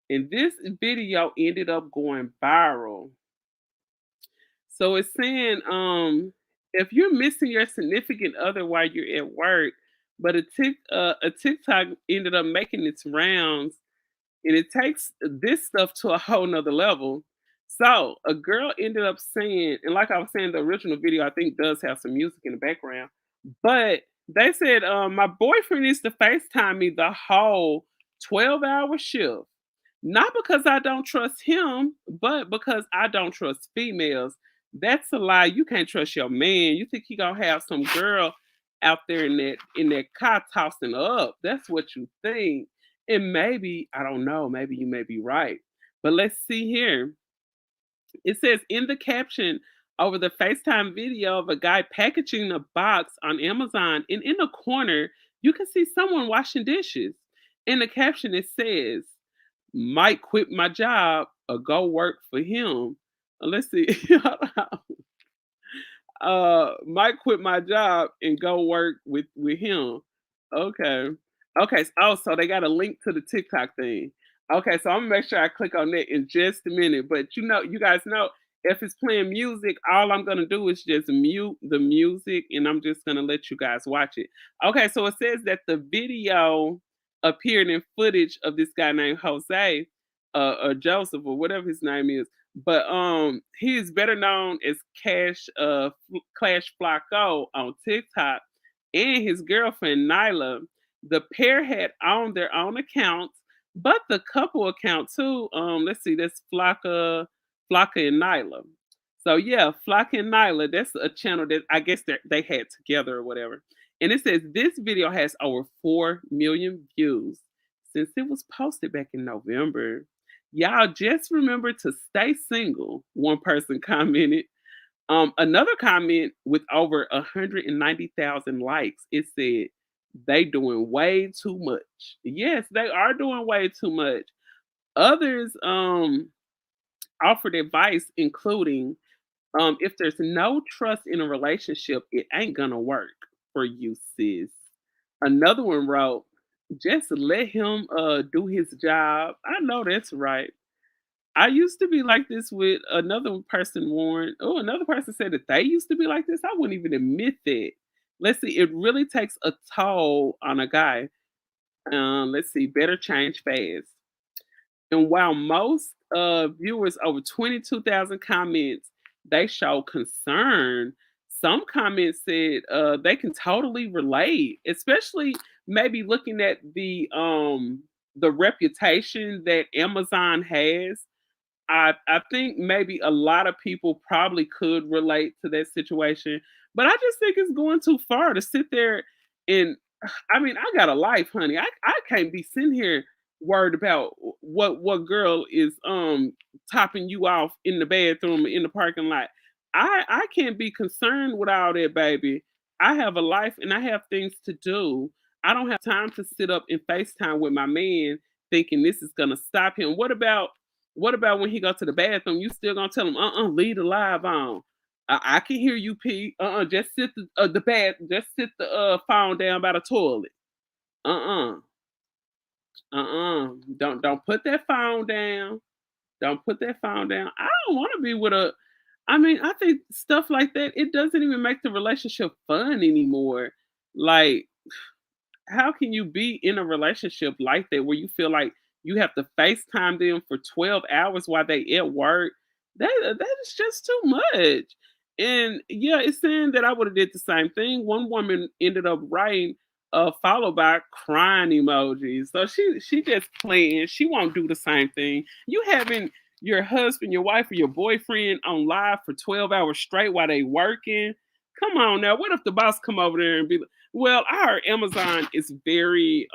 And this video ended up going viral. So it's saying, if you're missing your significant other while you're at work, but a TikTok ended up making its rounds, and it takes this stuff to a whole nother level. So a girl ended up saying, and like I was saying, the original video I think does have some music in the background, but they said, my boyfriend needs to FaceTime me the whole 12-hour shift. Not because I don't trust him, but because I don't trust females. That's a lie. You can't trust your man. You think he gonna have some girl out there in that car tossing up. That's what you think. And maybe, I don't know, maybe you may be right. But let's see here. It says in the caption over the FaceTime video of a guy packaging a box on Amazon, and in the corner, you can see someone washing dishes. In the caption, it says, might quit my job or go work for him. Let's see. Might quit my job and go work with him. Okay. Okay. Oh, so they got a link to the TikTok thing. Okay, so I'm gonna make sure I click on that in just a minute. But you guys know if it's playing music, all I'm gonna do is just mute the music and I'm just gonna let you guys watch it. Okay, so it says that the video appeared in footage of this guy named Jose, or Joseph, or whatever his name is. But he is better known as Clash Flacco on TikTok, and his girlfriend Nyla. The pair had owned their own accounts, but the couple account too. Let's see, that's Flocka and Nyla. So yeah, Flocka and Nyla. That's a channel that I guess they had together or whatever. And it says this video has over 4 million views since it was posted back in November. Y'all just remember to stay single. One person commented. Another comment with over 190,000 likes. It said they doing way too much. Yes, they are doing way too much. Others offered advice, including if there's no trust in a relationship, it ain't gonna work for you, sis. Another one wrote, just let him do his job. I know that's right. I used to be like this with another person warned. Oh, another person said that they used to be like this. I wouldn't even admit that. Let's see, it really takes a toll on a guy. Let's see, better change fast. And while most viewers over 22,000 comments, they show concern. Some comments said they can totally relate, especially maybe looking at the reputation that Amazon has. I think maybe a lot of people probably could relate to that situation, but I just think it's going too far to sit there and I mean, I got a life, honey. I can't be sitting here worried about what girl is topping you off in the bathroom in the parking lot. I can't be concerned with all that, baby. I have a life and I have things to do. I don't have time to sit up and FaceTime with my man thinking this is gonna stop him. What about What about when he go to the bathroom? You still gonna tell him, leave the live on. I can hear you, Pete. Just sit just sit the phone down by the toilet. Uh don't put that phone down. Don't put that phone down. I don't want to be with a. I mean, I think stuff like that. It doesn't even make the relationship fun anymore. Like, how can you be in a relationship like that where you feel like you have to FaceTime them for 12 hours while they at work? That is just too much. And yeah, it's saying that I would have did the same thing. One woman ended up writing followed by crying emojis. So she just playing. She won't do the same thing. You having your husband, your wife, or your boyfriend on live for 12 hours straight while they working. Come on now. What if the boss come over there and be like, well, our Amazon is very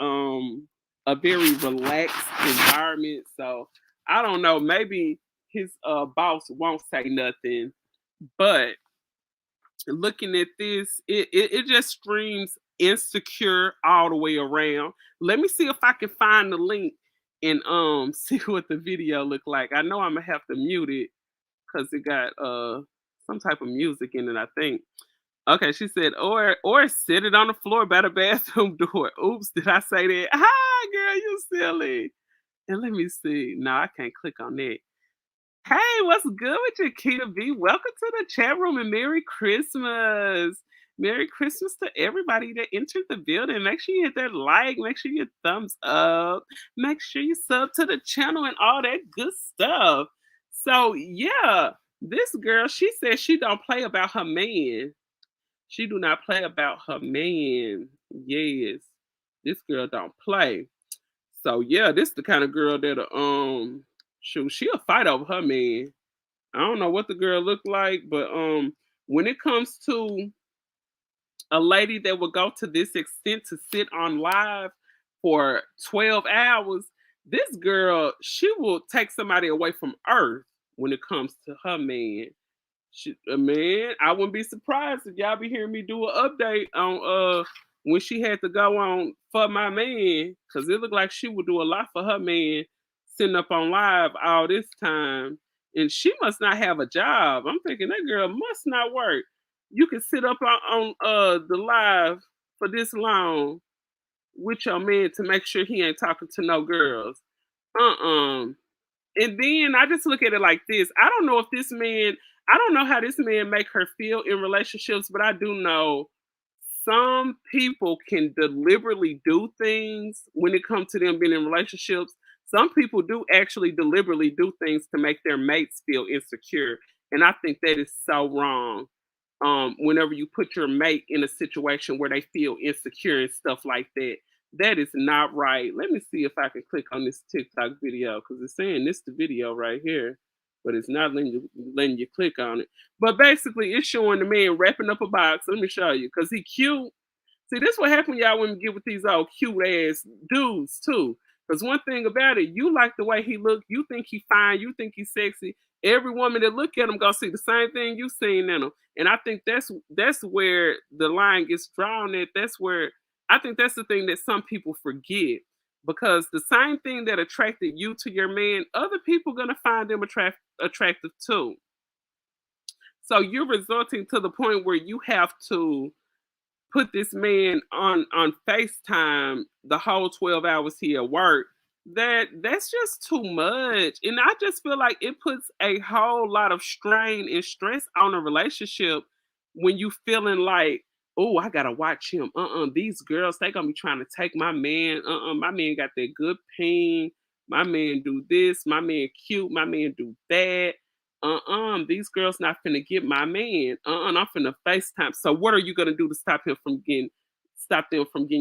a very relaxed environment. So I don't know, maybe his boss won't say nothing. But looking at this, it just screams insecure all the way around. Let me see if I can find the link and see what the video look like. I know I'm gonna have to mute it because it got some type of music in it, I think. Okay, she said, or sit it on the floor by the bathroom door. Oops, did I say that? Hi, girl, you silly. And let me see. No, I can't click on that. Hey, what's good with you, Kita B? Welcome to the chat room and Merry Christmas. Merry Christmas to everybody that entered the building. Make sure you hit that like, make sure you thumbs up, make sure you sub to the channel and all that good stuff. So yeah, this girl, she said she don't play about her man. She do not play about her man. Yes, this girl don't play. So yeah, this the kind of girl that shoot, she'll fight over her man. I don't know what the girl looked like, but when it comes to a lady that will go to this extent to sit on live for 12 hours, this girl, she will take somebody away from Earth when it comes to her man. Man, I wouldn't be surprised if y'all be hearing me do an update on when she had to go on for my man, because it looked like she would do a lot for her man sitting up on live all this time. And she must not have a job. I'm thinking that girl must not work. You can sit up on the live for this long with your man to make sure he ain't talking to no girls. Uh-uh. And then I just look at it like this. I don't know if this man, I don't know how this man make her feel in relationships, but I do know some people can deliberately do things when it comes to them being in relationships. Some people do actually deliberately do things to make their mates feel insecure. And I think that is so wrong. Whenever you put your mate in a situation where they feel insecure and stuff like that, that is not right. Let me see if I can click on this TikTok video because it's saying this the video right here, but it's not letting you click on it. But basically, it's showing the man wrapping up a box. Let me show you because he cute. See, this what happen, y'all, when we get with these old cute ass dudes too. Because one thing about it, you like the way he look, you think he fine, you think he's sexy. Every woman that look at him gonna see the same thing you seen in him. And I think that's where the line gets drawn at. That's where I think that's the thing that some people forget. Because the same thing that attracted you to your man, other people gonna find them attractive too. So you're resulting to the point where you have to put this man on FaceTime the whole 12 hours he at work. That's just too much. And I just feel like it puts a whole lot of strain and stress on a relationship when you feeling like, oh, I gotta watch him. These girls, they gonna be trying to take my man. My man got that good ping. My man do this, my man cute, my man do that. These girls not finna get my man. I'm finna FaceTime. So what are you gonna do to stop them from getting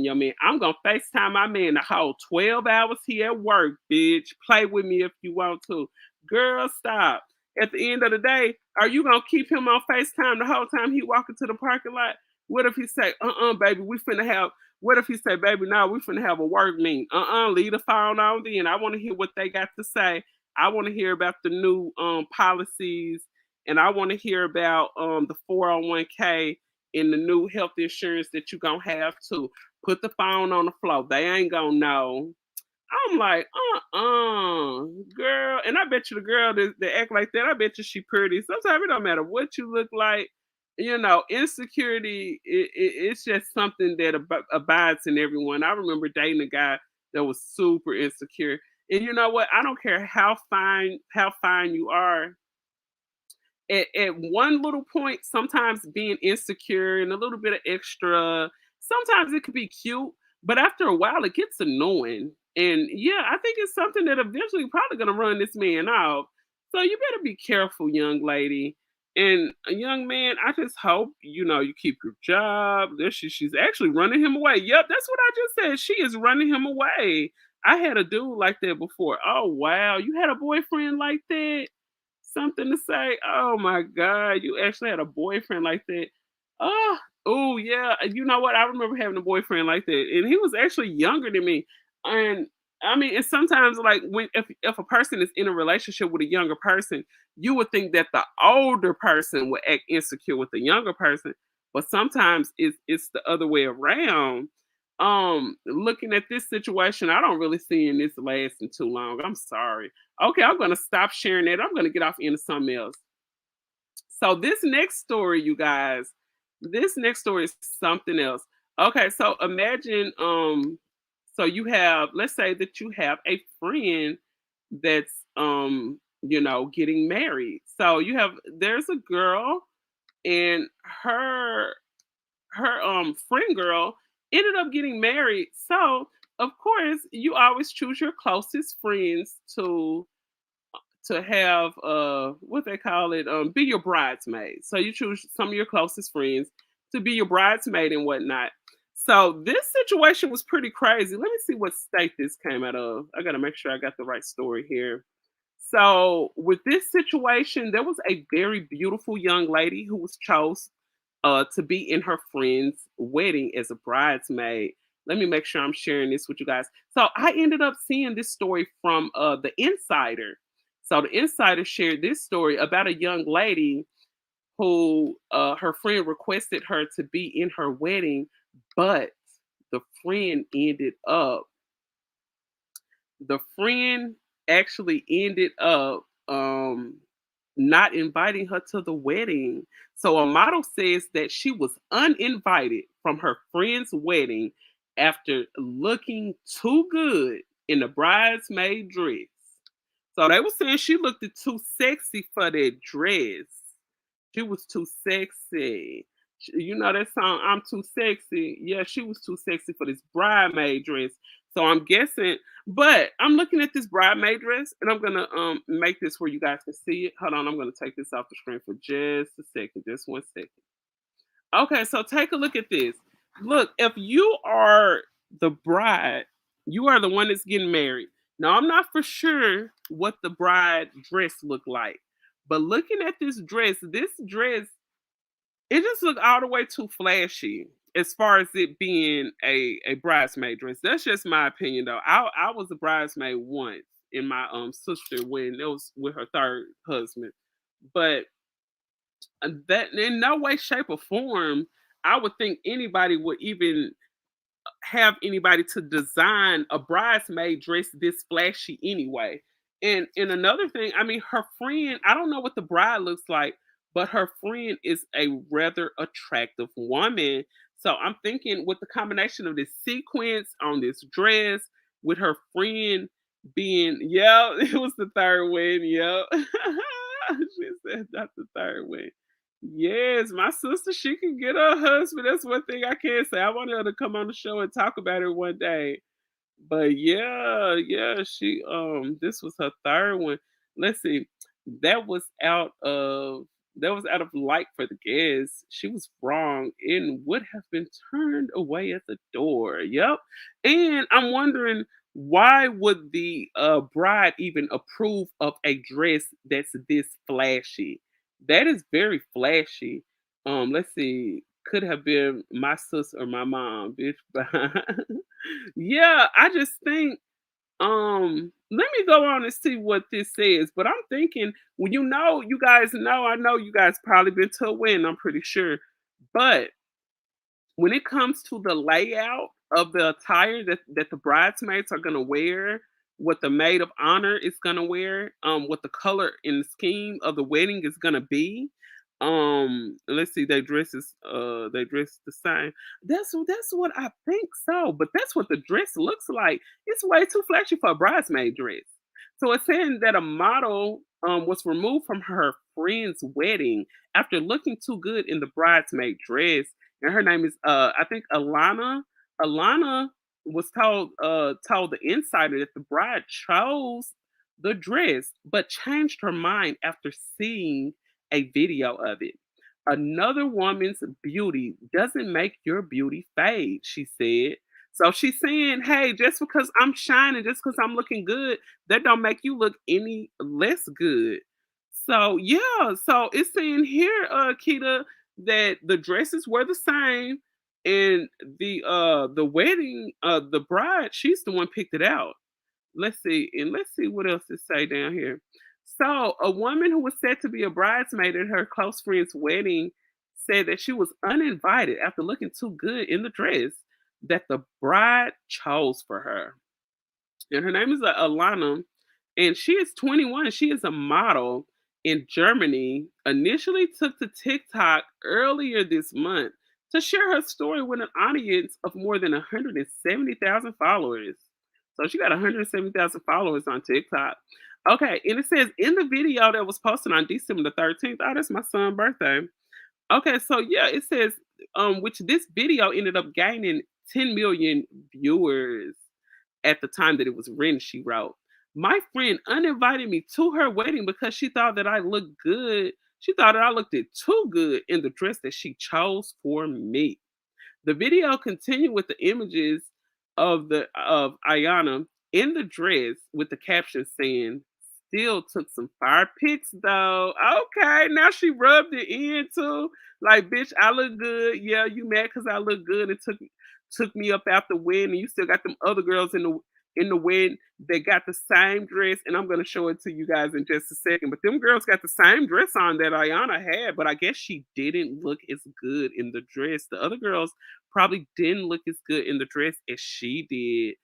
your man? I'm gonna FaceTime my man the whole 12 hours he at work, bitch. Play with me if you want to. Girl, stop. At the end of the day, are you gonna keep him on FaceTime the whole time he walking to the parking lot? What if he say, baby, we finna have, what if he say, baby, no, we finna have a work meeting? Leave the phone on then. I wanna hear what they got to say. I want to hear about the new policies, and I want to hear about the 401k and the new health insurance that you're going to have to put the phone on the floor. They ain't going to know. I'm like, girl. And I bet you the girl that act like that, I bet you she pretty. Sometimes it don't matter what you look like. Insecurity, it's just something that abides in everyone. I remember dating a guy that was super insecure. And you know what? I don't care how fine you are, at one little point, sometimes being insecure and a little bit of extra, sometimes it could be cute, but after a while it gets annoying. And yeah, I think it's something that eventually probably gonna run this man off. So you better be careful, young lady. And a young man, I just hope you keep your job. She's actually running him away. Yep, that's what I just said. She is running him away. I had a dude like that before. Oh wow, you had a boyfriend like that? Something to say. Oh my God, you actually had a boyfriend like that. Oh yeah. You know what? I remember having a boyfriend like that, and he was actually younger than me. And I mean, and sometimes like when if a person is in a relationship with a younger person, you would think that the older person would act insecure with the younger person, but sometimes it's the other way around. Looking at this situation, I don't really see this lasting too long. I'm sorry. Okay, I'm gonna stop sharing that. I'm gonna get off into something else. So this next story, you guys, this next story is something else. Okay, so imagine, so you have, let's say that you have a friend that's getting married. So there's a girl, and her friend girl ended up getting married. So of course you always choose your closest friends to have what they call it, be your bridesmaid. So you choose some of your closest friends to be your bridesmaid and whatnot. So this situation was pretty crazy. Let me see what state this came out of. I gotta make sure I got the right story here. So with this situation, there was a very beautiful young lady who was chose to be in her friend's wedding as a bridesmaid. Let me make sure I'm sharing this with you guys. So I ended up seeing this story from the Insider. So the Insider shared this story about a young lady who her friend requested her to be in her wedding, but the friend ended up the friend actually ended up not inviting her to the wedding. So a model says that she was uninvited from her friend's wedding after looking too good in the bridesmaid dress. So they were saying she looked too sexy for that dress. She was too sexy. You know that song, I'm Too Sexy? Yeah, she was too sexy for this bridesmaid dress. So I'm guessing, but I'm looking at this bridesmaid dress, and I'm gonna make this where you guys can see it. Hold on, I'm gonna take this off the screen for just a second, just 1 second. Okay, so take a look at this. Look, if you are the bride, you are the one that's getting married. Now, I'm not for sure what the bride dress looked like, but looking at this dress, it just looked all the way too flashy as far as it being a bridesmaid dress. That's just my opinion, though. I was a bridesmaid once in my sister when it was with her third husband, but that in no way, shape, or form, I would think anybody would even have anybody to design a bridesmaid dress this flashy anyway. And another thing, I mean, her friend, I don't know what the bride looks like, but her friend is a rather attractive woman. So I'm thinking with the combination of this sequence on this dress, with her friend being, yeah, it was the third win, yeah. She said that's the third win. Yes, my sister, she can get her husband. That's one thing I can say. I want her to come on the show and talk about it one day. But yeah, yeah, she this was her third one. Let's see. That was out of that was out of light for the guests. She was wrong and would have been turned away at the door. Yep. And I'm wondering, why would the bride even approve of a dress that's this flashy? That is very flashy. Let's see. Could have been my sis or my mom, bitch. Yeah, I just think, let me go on and see what this says. But I'm thinking, well, you guys know, I know you guys probably been to a wedding, I'm pretty sure. But when it comes to the layout, of the attire that the bridesmaids are gonna wear, what the maid of honor is gonna wear, what the color and the scheme of the wedding is gonna be. Let's see, they dress the same. That's what I think so, but that's what the dress looks like. It's way too flashy for a bridesmaid dress. So it's saying that a model was removed from her friend's wedding after looking too good in the bridesmaid dress, and her name is I think Alana. Alana was told the insider that the bride chose the dress but changed her mind after seeing a video of it. Another woman's beauty doesn't make your beauty fade, she said. So she's saying, hey, just because I'm shining, just because I'm looking good, that don't make you look any less good. So yeah, so it's saying here, Kita, that the dresses were the same, and the wedding, the bride, she's the one picked it out. Let's see what else it say down here. So, a woman who was said to be a bridesmaid at her close friend's wedding said that she was uninvited after looking too good in the dress that the bride chose for her. And her name is Alana, and she is 21. She is a model in Germany. Initially took to TikTok earlier this month to share her story with an audience of more than 170,000 followers. So she got 170,000 followers on TikTok. Okay, and it says in the video that was posted on December the 13th. Oh, that's my son's birthday. Okay, so yeah, it says which this video ended up gaining 10 million viewers at the time that it was written, she wrote. My friend uninvited me to her wedding because she thought that I looked good. She thought that I looked it too good in the dress that she chose for me. The video continued with the images of Ayana in the dress with the caption saying, "Still took some fire pics though." Okay, now she rubbed it in too. Like, bitch, I look good. Yeah, you mad because I look good and took me up after wedding. You still got them other girls in the wedding that got the same dress, and I'm gonna show it to you guys in just a second. But them girls got the same dress on that Ayana had, but I guess she didn't look as good in the dress. The other girls probably didn't look as good in the dress as she did.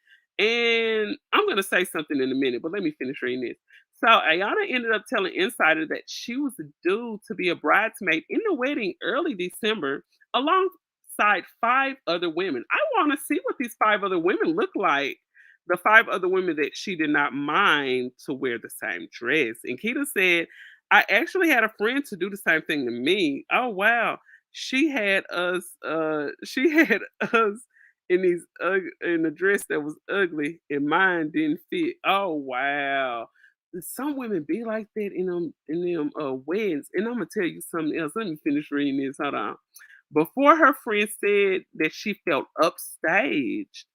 And I'm gonna say something in a minute, but let me finish reading this. So Ayana ended up telling Insider that she was due to be a bridesmaid in the wedding early December, alongside five other women. I want to see what these five other women look like. The five other women that she did not mind to wear the same dress. And Keita said, I actually had a friend to do the same thing to me. Oh wow. She had us in in a dress that was ugly and mine didn't fit. Oh wow. Some women be like that in them weddings. And I'm gonna tell you something else. Let me finish reading this. Hold on. Before her friend said that she felt upstaged,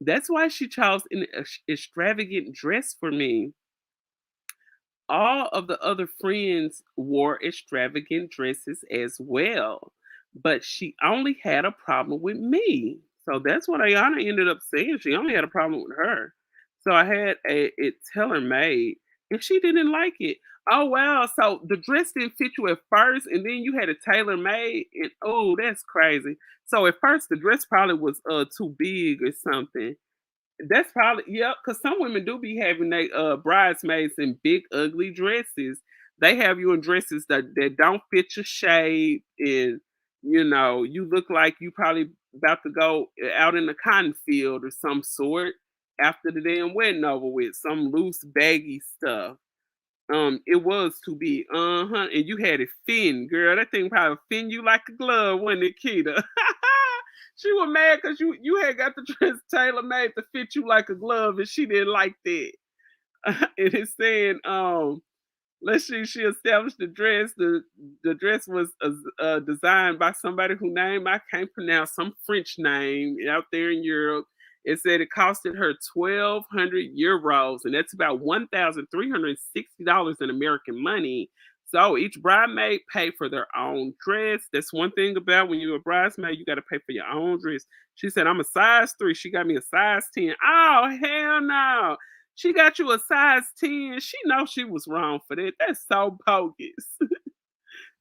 that's why she chose an extravagant dress for me. All of the other friends wore extravagant dresses as well, but she only had a problem with me. So that's what Ayana ended up saying. She only had a problem with her. So I had it tailor made, and she didn't like it. Oh wow! So the dress didn't fit you at first, and then you had a tailor made, and oh, that's crazy. So at first the dress probably was too big or something. That's probably yep, because some women do be having they bridesmaids in big ugly dresses. They have you in dresses that don't fit your shape, and you look like you probably about to go out in the cotton field or some sort after the damn wedding over with. Some loose baggy stuff. It was too big. Uh-huh. And you had it thin, girl. That thing probably fit you like a glove, wasn't it, Keita? She was mad because you had got the dress tailor made to fit you like a glove, and she didn't like that. And it's saying, let's see, she established the dress. The dress was designed by somebody whose name I can't pronounce, some French name out there in Europe. It said it costed her 1,200 euros, and that's about $1,360 in American money. So each bridesmaid paid for their own dress. That's one thing about when you're a bridesmaid, you got to pay for your own dress. She said, I'm a size 3. She got me a size 10. Oh, hell no. She got you a size 10. She knows she was wrong for that. That's so bogus.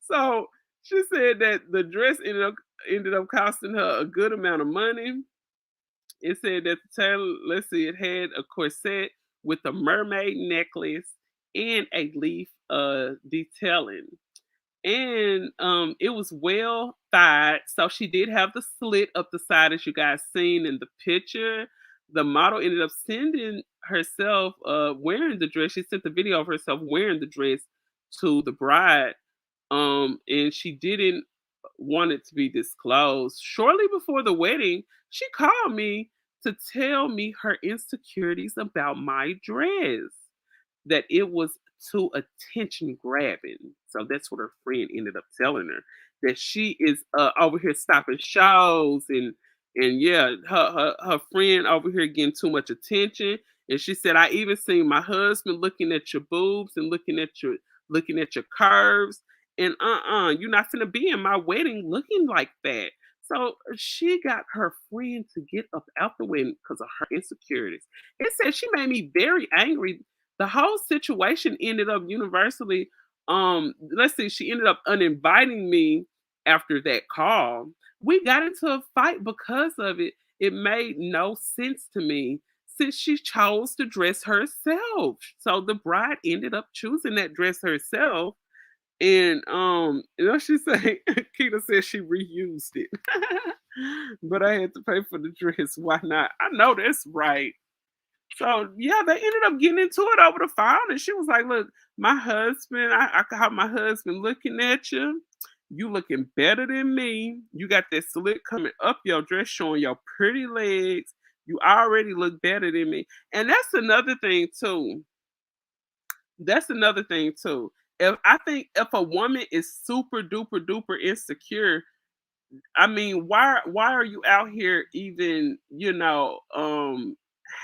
So she said that the dress ended up costing her a good amount of money. It said that the tailor, let's see, it had a corset with a mermaid necklace and a leaf detailing. And it was well thighed, so she did have the slit up the side as you guys seen in the picture. The model ended up sending herself wearing the dress. She sent the video of herself wearing the dress to the bride, and she didn't want it to be disclosed. Shortly before the wedding, she called me to tell me her insecurities about my dress, that it was too attention grabbing. So that's what her friend ended up telling her, that she is over here stopping shows, and yeah, her friend over here getting too much attention. And she said, I even seen my husband looking at your boobs and looking at your curves. And you're not gonna be in my wedding looking like that. So she got her friend to get up out the wedding because of her insecurities. It said she made me very angry. The whole situation ended up universally. Let's see, she ended up uninviting me after that call. We got into a fight because of it. It made no sense to me since she chose to dress herself. So the bride ended up choosing that dress herself. And she said, Keita said she reused it. But I had to pay for the dress. Why not? I know that's right. So yeah, they ended up getting into it over the phone, and she was like, "Look, my husband, I caught my husband looking at you. You looking better than me. You got that slit coming up your dress, showing your pretty legs. You already look better than me." And that's another thing too. That's another thing too. If I think if a woman is super duper duper insecure, I mean, why are you out here even,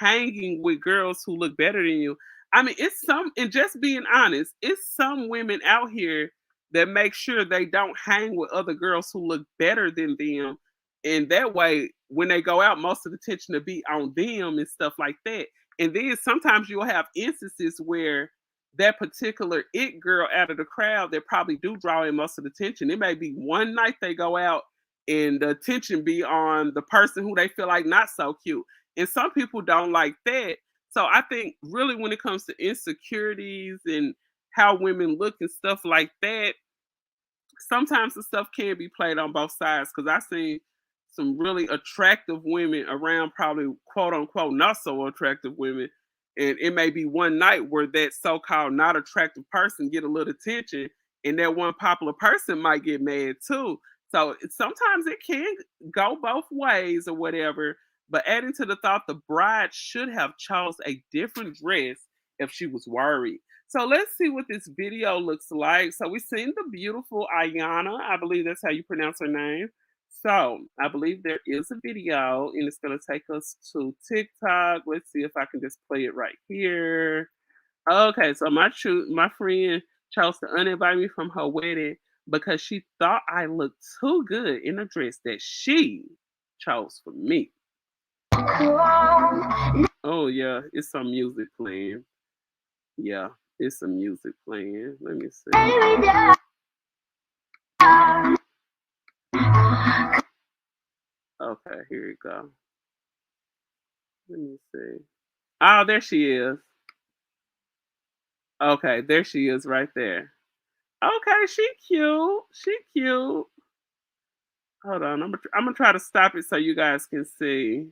hanging with girls who look better than you? I mean, it's some and just being honest, it's some women out here that make sure they don't hang with other girls who look better than them. And that way, when they go out, most of the attention to be on them and stuff like that. And then sometimes you'll have instances where that particular it girl out of the crowd that probably do draw in most of the attention. It may be one night they go out and the attention be on the person who they feel like not so cute. And some people don't like that. So I think really when it comes to insecurities and how women look and stuff like that, sometimes the stuff can be played on both sides. Because I seen some really attractive women around, probably quote unquote not so attractive women, and it may be one night where that so-called not attractive person get a little attention, and that one popular person might get mad too. So sometimes it can go both ways or whatever. But adding to the thought, the bride should have chose a different dress if she was worried. So let's see what this video looks like. So we've seen the beautiful Ayana. I believe that's how you pronounce her name. So I believe there is a video, and it's going to take us to TikTok. Let's see if I can just play it right here. Okay, so my friend chose to uninvite me from her wedding because she thought I looked too good in a dress that she chose for me. Oh yeah, it's some music playing. Yeah, it's some music playing. Let me see. Okay, here you go. Let me see. Oh, there she is. Okay, there she is right there. Okay, she cute. She cute. Hold on, I'm gonna try to stop it so you guys can see.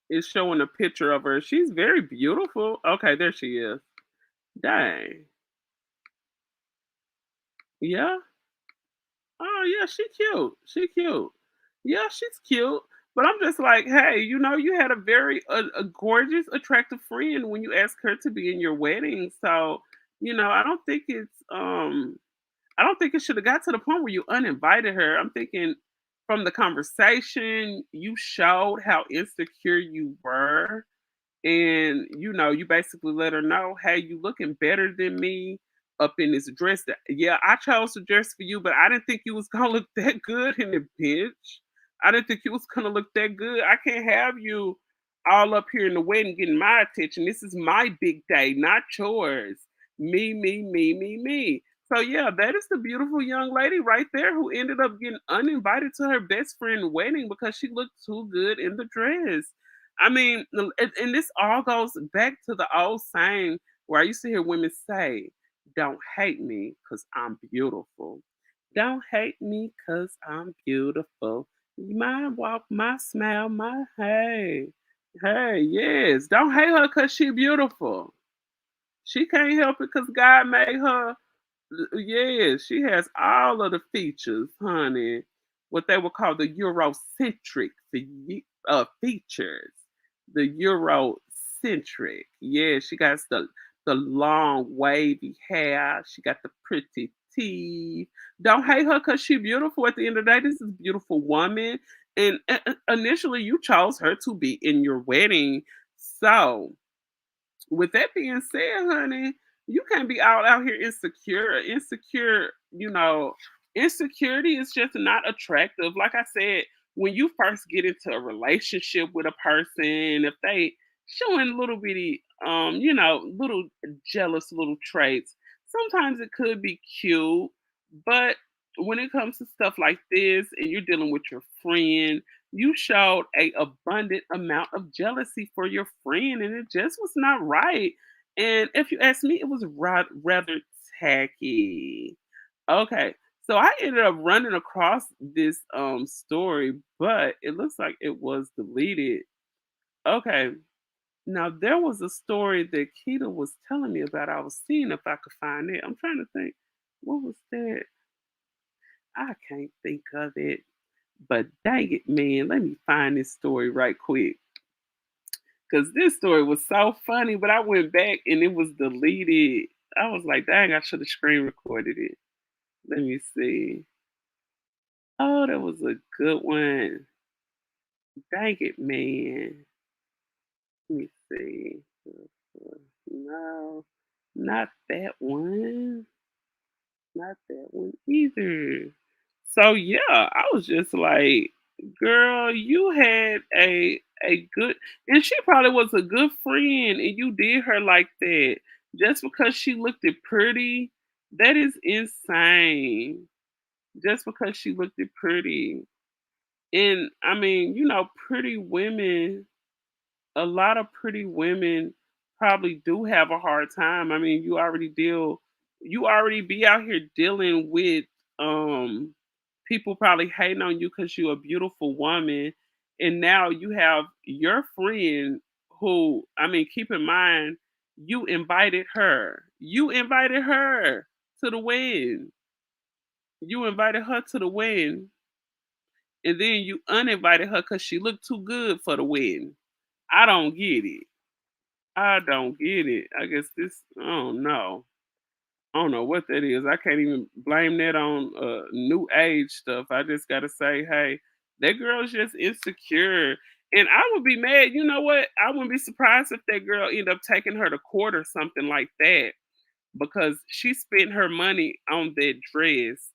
It's showing a picture of her. She's very beautiful. Okay, there she is. Dang. Yeah. Oh yeah, she cute. She cute. Yeah, she's cute. But I'm just like, hey, you had a very a gorgeous, attractive friend when you asked her to be in your wedding. So, I don't think it should have got to the point where you uninvited her. I'm thinking from the conversation, you showed how insecure you were. And you basically let her know, hey, you looking better than me up in this dress. That Yeah, I chose to dress for you, but I didn't think you was gonna look that good in it, bitch. I didn't think you was gonna look that good. I can't have you all up here in the wedding getting my attention. This is my big day, not yours. Me, me, me, me, me. So yeah, that is the beautiful young lady right there who ended up getting uninvited to her best friend wedding because she looked too good in the dress. I mean, and this all goes back to the old saying where I used to hear women say, "Don't hate me because I'm beautiful. Don't hate me because I'm beautiful. My walk, my smile, my hey, hey, yes. Don't hate her because she beautiful. She can't help it because God made her. Yeah, she has all of the features, honey. What they would call the Eurocentric features. The Eurocentric. Yeah, she got the long wavy hair. She got the pretty teeth. Don't hate her because she beautiful. At the end of the day, this is a beautiful woman. And initially, you chose her to be in your wedding. So with that being said, honey, you can't be all out here insecure. Insecure, insecurity is just not attractive. Like I said, when you first get into a relationship with a person, if they showing little bitty, little jealous little traits, sometimes it could be cute, but when it comes to stuff like this and you're dealing with your friend, you showed a abundant amount of jealousy for your friend and it just was not right. And if you ask me, it was rather tacky. Okay, so I ended up running across this story, but it looks like it was deleted. Okay, now there was a story that Keita was telling me about. I was seeing if I could find it. I'm trying to think, what was that? I can't think of it. But dang it, man, let me find this story right quick. Cause this story was so funny, but I went back and it was deleted. I was like, dang, I should have screen recorded it. Let me see. Oh, that was a good one. Dang it, man. Let me see. No, not that one. Not that one either. So yeah, I was just like, girl, you had a good and she probably was a good friend and you did her like that just because she looked it pretty. That is insane. Just because she looked it pretty. And I mean, pretty women, a lot of pretty women probably do have a hard time. I mean, you already be out here dealing with um people probably hating on you because you're a beautiful woman. And now you have your friend who, I mean, keep in mind, you invited her. You invited her to the wedding. You invited her to the wedding. And then you uninvited her because she looked too good for the wedding. I don't get it. I don't get it. I guess this. I don't know. I don't know what that is. I can't even blame that on new age stuff. I just gotta say, hey, that girl's just insecure. And I would be mad. You know what? I wouldn't be surprised if that girl end up taking her to court or something like that because she spent her money on that dress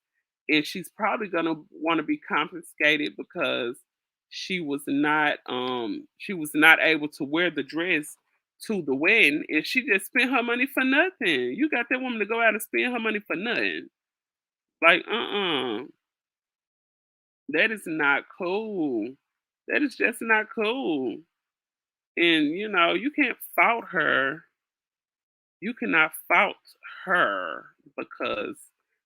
and she's probably gonna want to be confiscated because she was not able to wear the dress to the wedding and she just spent her money for nothing. You got that woman to go out and spend her money for nothing. Like, that is not cool. That is just not cool. And you can't fault her. You cannot fault her because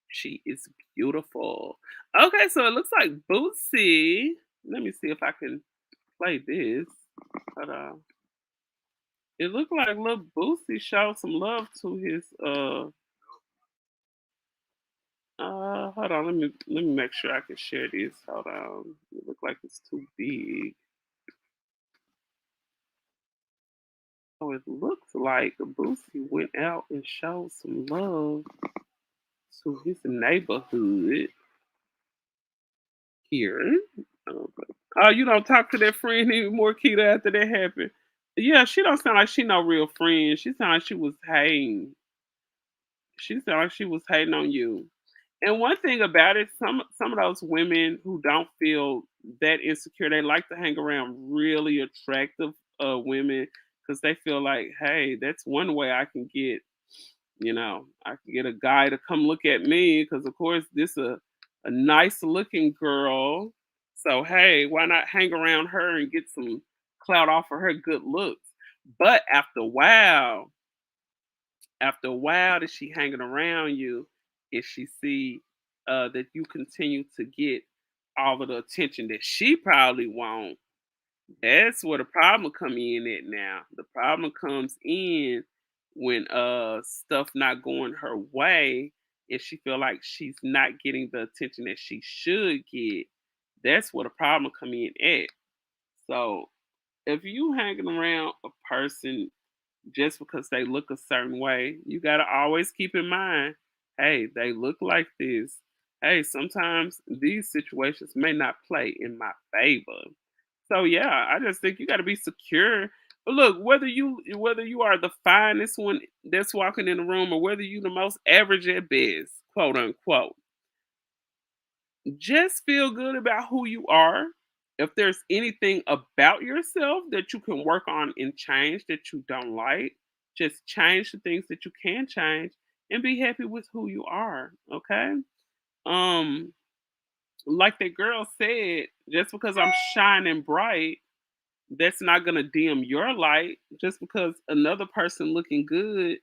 she is beautiful. Okay, so it looks like Bootsy. Let me see if I can play this. Hold on. It looked like little Bootsy showed some love to his hold on, let me make sure I can share this. Hold on. It look like it's too big. Oh, it looks like Bootsy went out and showed some love to his neighborhood here. Okay. Oh, you don't talk to that friend anymore, Keita, after that happened. Yeah, she don't sound like she no real friend. She sound like she was hating. She sound like she was hating on you. And one thing about it, some of those women who don't feel that insecure, they like to hang around really attractive women because they feel like, hey, that's one way I can get I can get a guy to come look at me because, of course, this a nice looking girl. So hey, why not hang around her and get some clout off of her good looks? But after a while that she hanging around you, if she see that you continue to get all of the attention that she probably wants, that's where the problem come in at now. The problem comes in when stuff not going her way and she feel like she's not getting the attention that she should get. That's where the problem come in at. So if you hanging around a person just because they look a certain way, you got to always keep in mind, hey, they look like this. Hey, sometimes these situations may not play in my favor. So yeah, I just think you got to be secure. But look, whether you are the finest one that's walking in the room or whether you the most average at best, quote unquote, just feel good about who you are. If there's anything about yourself that you can work on and change that you don't like, just change the things that you can change and be happy with who you are. Okay. Um, like that girl said, just because I'm shining bright, that's not gonna dim your light just because another person looking good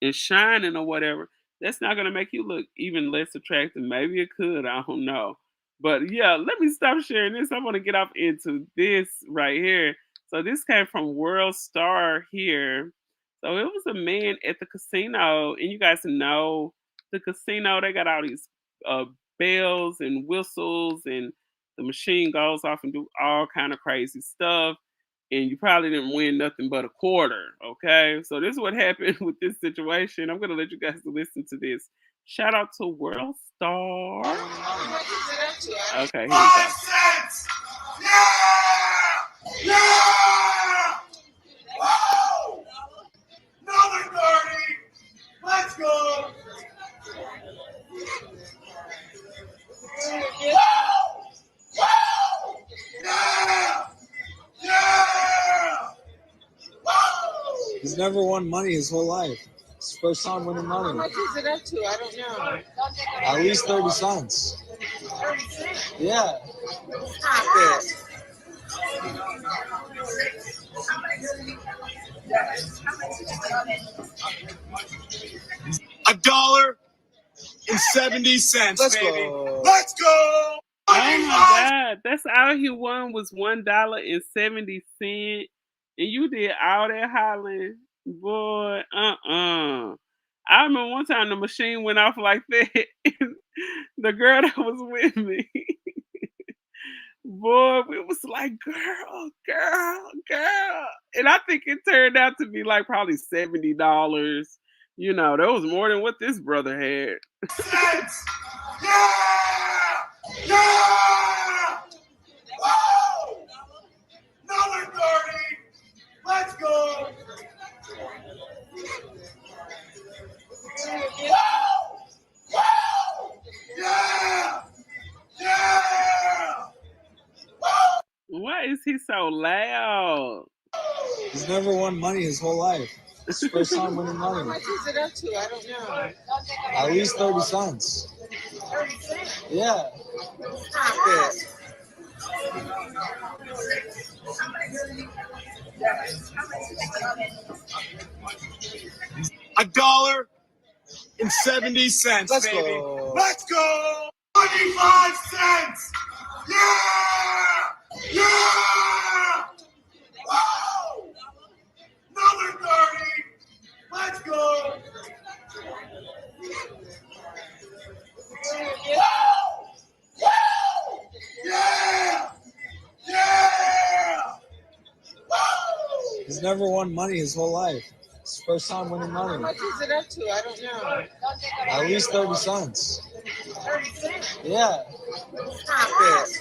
and shining or whatever. That's not gonna make you look even less attractive. Maybe it could, I don't know. But yeah, let me stop sharing this. I want to get off into this right here. So this came from World Star here. So it was a man at the casino, and you guys know the casino, they got all these uh bells and whistles, and the machine goes off and do all kind of crazy stuff, and you probably didn't win nothing but a quarter. Okay, so this is what happened with this situation. I'm gonna let you guys listen to this. Shout out to World Star. Okay, here we go. 5 cents! Yeah! Yeah! Woo! Another 30! Let's go! Woo! Woo! Yeah! Yeah! Woo! He's never won money his whole life. It's his first time winning money. How much is it up to? I don't know. At least 30 cents. 30 cents? Yeah. Stop it. $1.70, Let's baby. go. Let's go! Oh my God, that's all he won was $1.70, and you did all that hollering, boy. I remember one time the machine went off like that, and the girl that was with me, boy, we was like, girl, girl, girl, and I think it turned out to be like probably $70. That was more than what this brother had. Cents! Yeah! Yeah! Woo! Another 30! Let's go! Woo! Woo! Yeah! Yeah! Why is he so loud? He's never won money his whole life. It's his first time winning How money. much is it up to? I don't know. At least 30 cents. 30 cents? Yeah. Stop it. $1.70, Let's baby. go. Let's go! 25 cents! Yeah! Yeah! Woo! Another 30! Let's go! Woo! Woo! Yeah! Yeah! Woo! He's never won money his whole life. It's his first time winning How money. much is it up to? I don't know. At least 30 cents. 30 cents? Yeah. Stop it.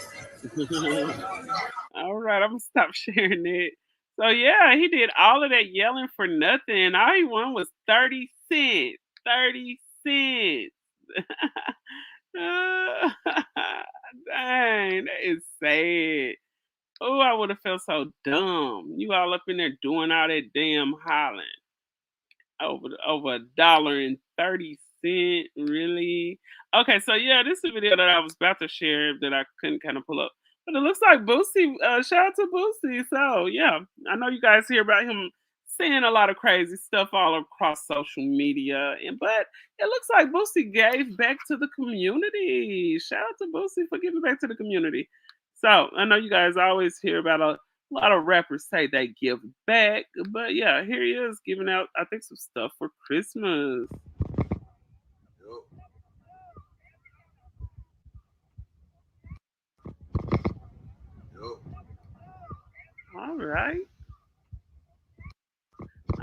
All right, I'm gonna stop sharing it. So yeah, he did all of that yelling for nothing. All he won was 30 cents. 30 cents. Dang, that is sad. Oh, I would have felt so dumb. You all up in there doing all that damn hollering. over $1.30. Really? Okay, so yeah, this is a video that I was about to share that I couldn't kind of pull up. But it looks like Boosie, shout out to Boosie. So yeah, I know you guys hear about him saying a lot of crazy stuff all across social media. But it looks like Boosie gave back to the community. Shout out to Boosie for giving back to the community. So I know you guys always hear about a lot of rappers say they give back, but yeah, here he is giving out, I think, some stuff for Christmas. All right.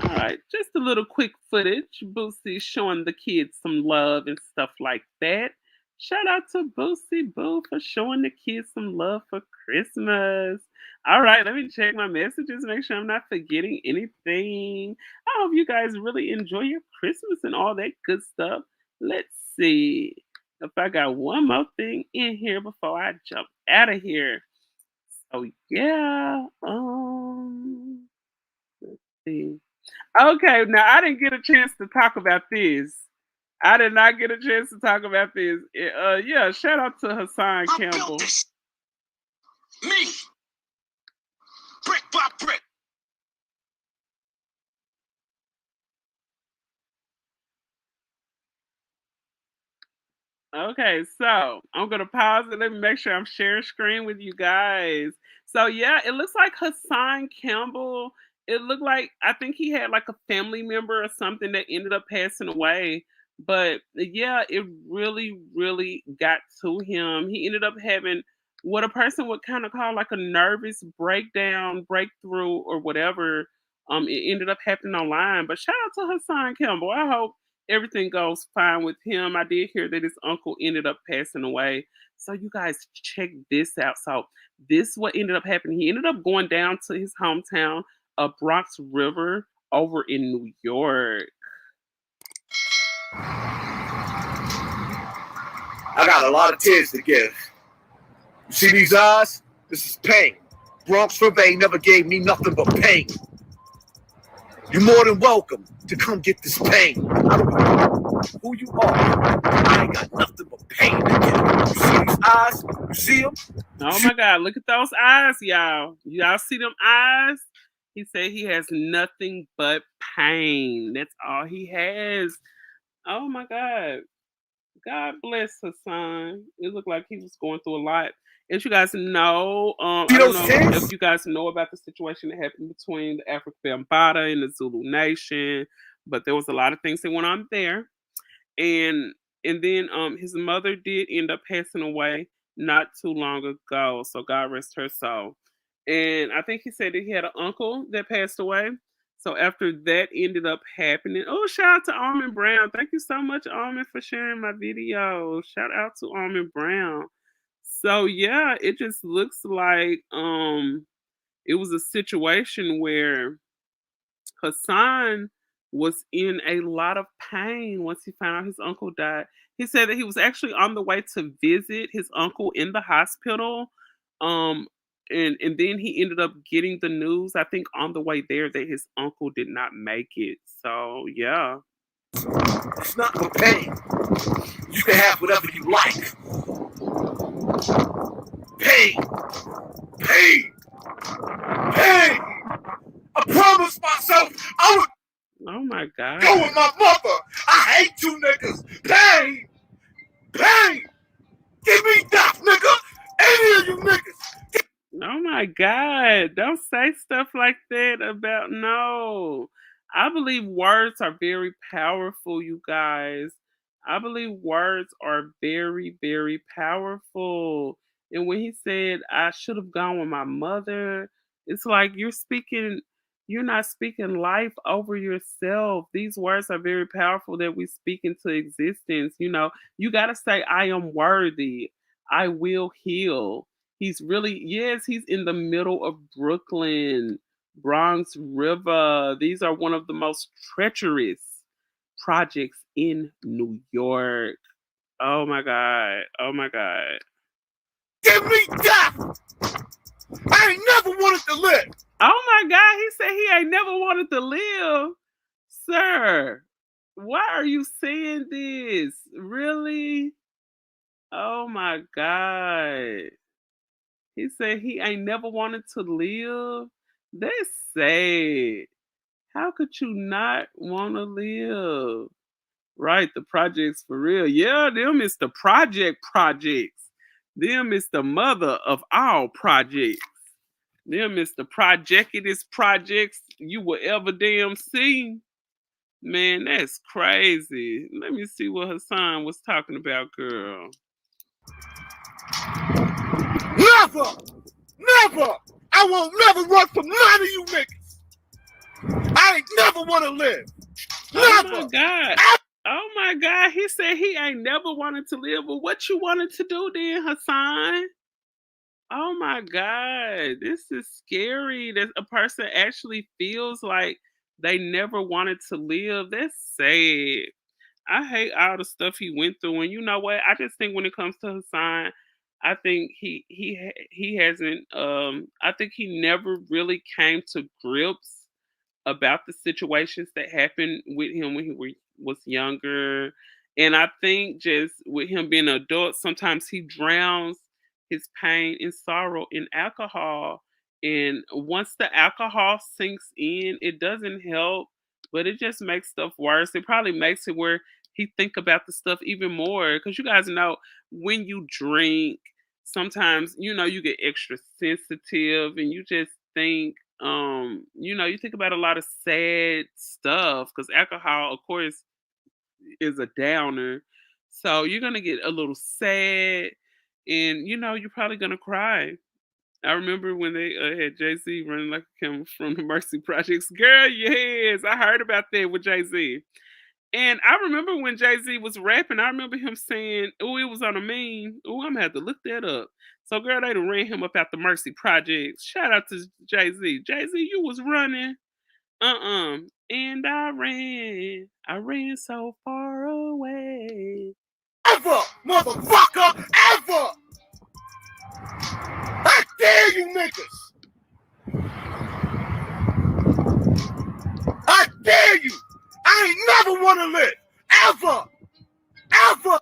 All right, just a little quick footage. Boosie showing the kids some love and stuff like that. Shout out to Boosie Boo for showing the kids some love for Christmas. All right, let me check my messages, make sure I'm not forgetting anything. I hope you guys really enjoy your Christmas and all that good stuff. Let's see if I got one more thing in here before I jump out of here. So yeah, let's see. Okay, now I didn't get a chance to talk about this. I did not get a chance to talk about this. Yeah, shout out to Hassan I Campbell. built this. Me. Brick by brick. Okay, so I'm gonna pause it. Let me make sure I'm sharing screen with you guys. So yeah, it looks like Hassan Campbell. It looked like I think he had like a family member or something that ended up passing away. But yeah, it really, really got to him. He ended up having what a person would kind of call like a nervous breakdown, breakthrough, or whatever. It ended up happening online. But shout out to Hassan Campbell. I hope everything goes fine with him. I did hear that his uncle ended up passing away. So you guys check this out. So this what ended up happening. He ended up going down to his hometown of Bronx River over in New York. I got a lot of tears to give. You see these eyes? This is pain. Bronx River ain't never gave me nothing but pain. You're more than welcome to come get this pain. I don't know who you are. I ain't got nothing but pain to give. You see these eyes? You see them? Oh my God, look at those eyes, y'all. Y'all see them eyes? He said he has nothing but pain. That's all he has. Oh my God. God bless Hassan. It looked like he was going through a lot. As you guys know, I don't know if you guys know about the situation that happened between the Africa Bambaataa and the Zulu Nation, but there was a lot of things that went on there. And then his mother did end up passing away not too long ago. So God rest her soul. And I think he said that he had an uncle that passed away. So after that ended up happening, oh, shout out to Almond Brown. Thank you so much, Almond, for sharing my video. Shout out to Almond Brown. So yeah, it just looks like it was a situation where Hassan was in a lot of pain once he found out his uncle died. He said that he was actually on the way to visit his uncle in the hospital. Um, and then he ended up getting the news, I think, on the way there that his uncle did not make it. So yeah. It's not for pain. You can have whatever you like. Pain. Pain. Pain. I promised myself I would Oh my God. go with my mother. I hate you niggas. Pain. Pain. Give me that, nigga. Any of you niggas. Oh my God. Don't say stuff like that about no. I believe words are very powerful, you guys. I believe words are very, very powerful. And when he said, I should have gone with my mother, it's like you're not speaking life over yourself. These words are very powerful that we speak into existence. You know, you got to say, I am worthy. I will heal. He's really, yes, he's in the middle of Brooklyn, Bronx River. These are one of the most treacherous projects in New York. Oh my God. Oh my God. Give me death. I ain't never wanted to live. Oh my God. He said he ain't never wanted to live. Sir, why are you saying this? Really? Oh my God. He said he ain't never wanted to live. That's sad. How could you not want to live? Right, the projects for real. Yeah, them is the projects. Them is the mother of all projects. Them is the projectedest projects you will ever damn see. Man, that's crazy. Let me see what Hassan was talking about, girl. Never! Never! I won't never run from none of you niggas. I ain't never want to live. Oh Never! my God. Oh my God. He said he ain't never wanted to live. Well, what you wanted to do then, Hassan? Oh my God. This is scary that a person actually feels like they never wanted to live. That's sad. I hate all the stuff he went through. And you know what? I just think when it comes to Hassan, I think he hasn't I think he never really came to grips about the situations that happened with him when was younger. And I think just with him being an adult, sometimes he drowns his pain and sorrow in alcohol. And once the alcohol sinks in, it doesn't help, but it just makes stuff worse. It probably makes it where he think about the stuff even more. Because you guys know when you drink, sometimes you get extra sensitive and you just think you think about a lot of sad stuff because alcohol, of course, is a downer. So you're gonna get a little sad, and you're probably gonna cry. I remember when they had Jay Z running like a camel from the Mercy Projects. Girl, yes, I heard about that with Jay Z. And I remember when Jay Z was rapping, I remember him saying, "Oh, it was on a meme." Oh, I'm gonna have to look that up. So, girl, they done ran him up out the Mercy Projects. Shout out to Jay Z. Jay Z, you was running. And I ran so far away. Ever! Motherfucker! Ever! I dare you niggas! I dare you! I ain't never want to live! Ever! Ever!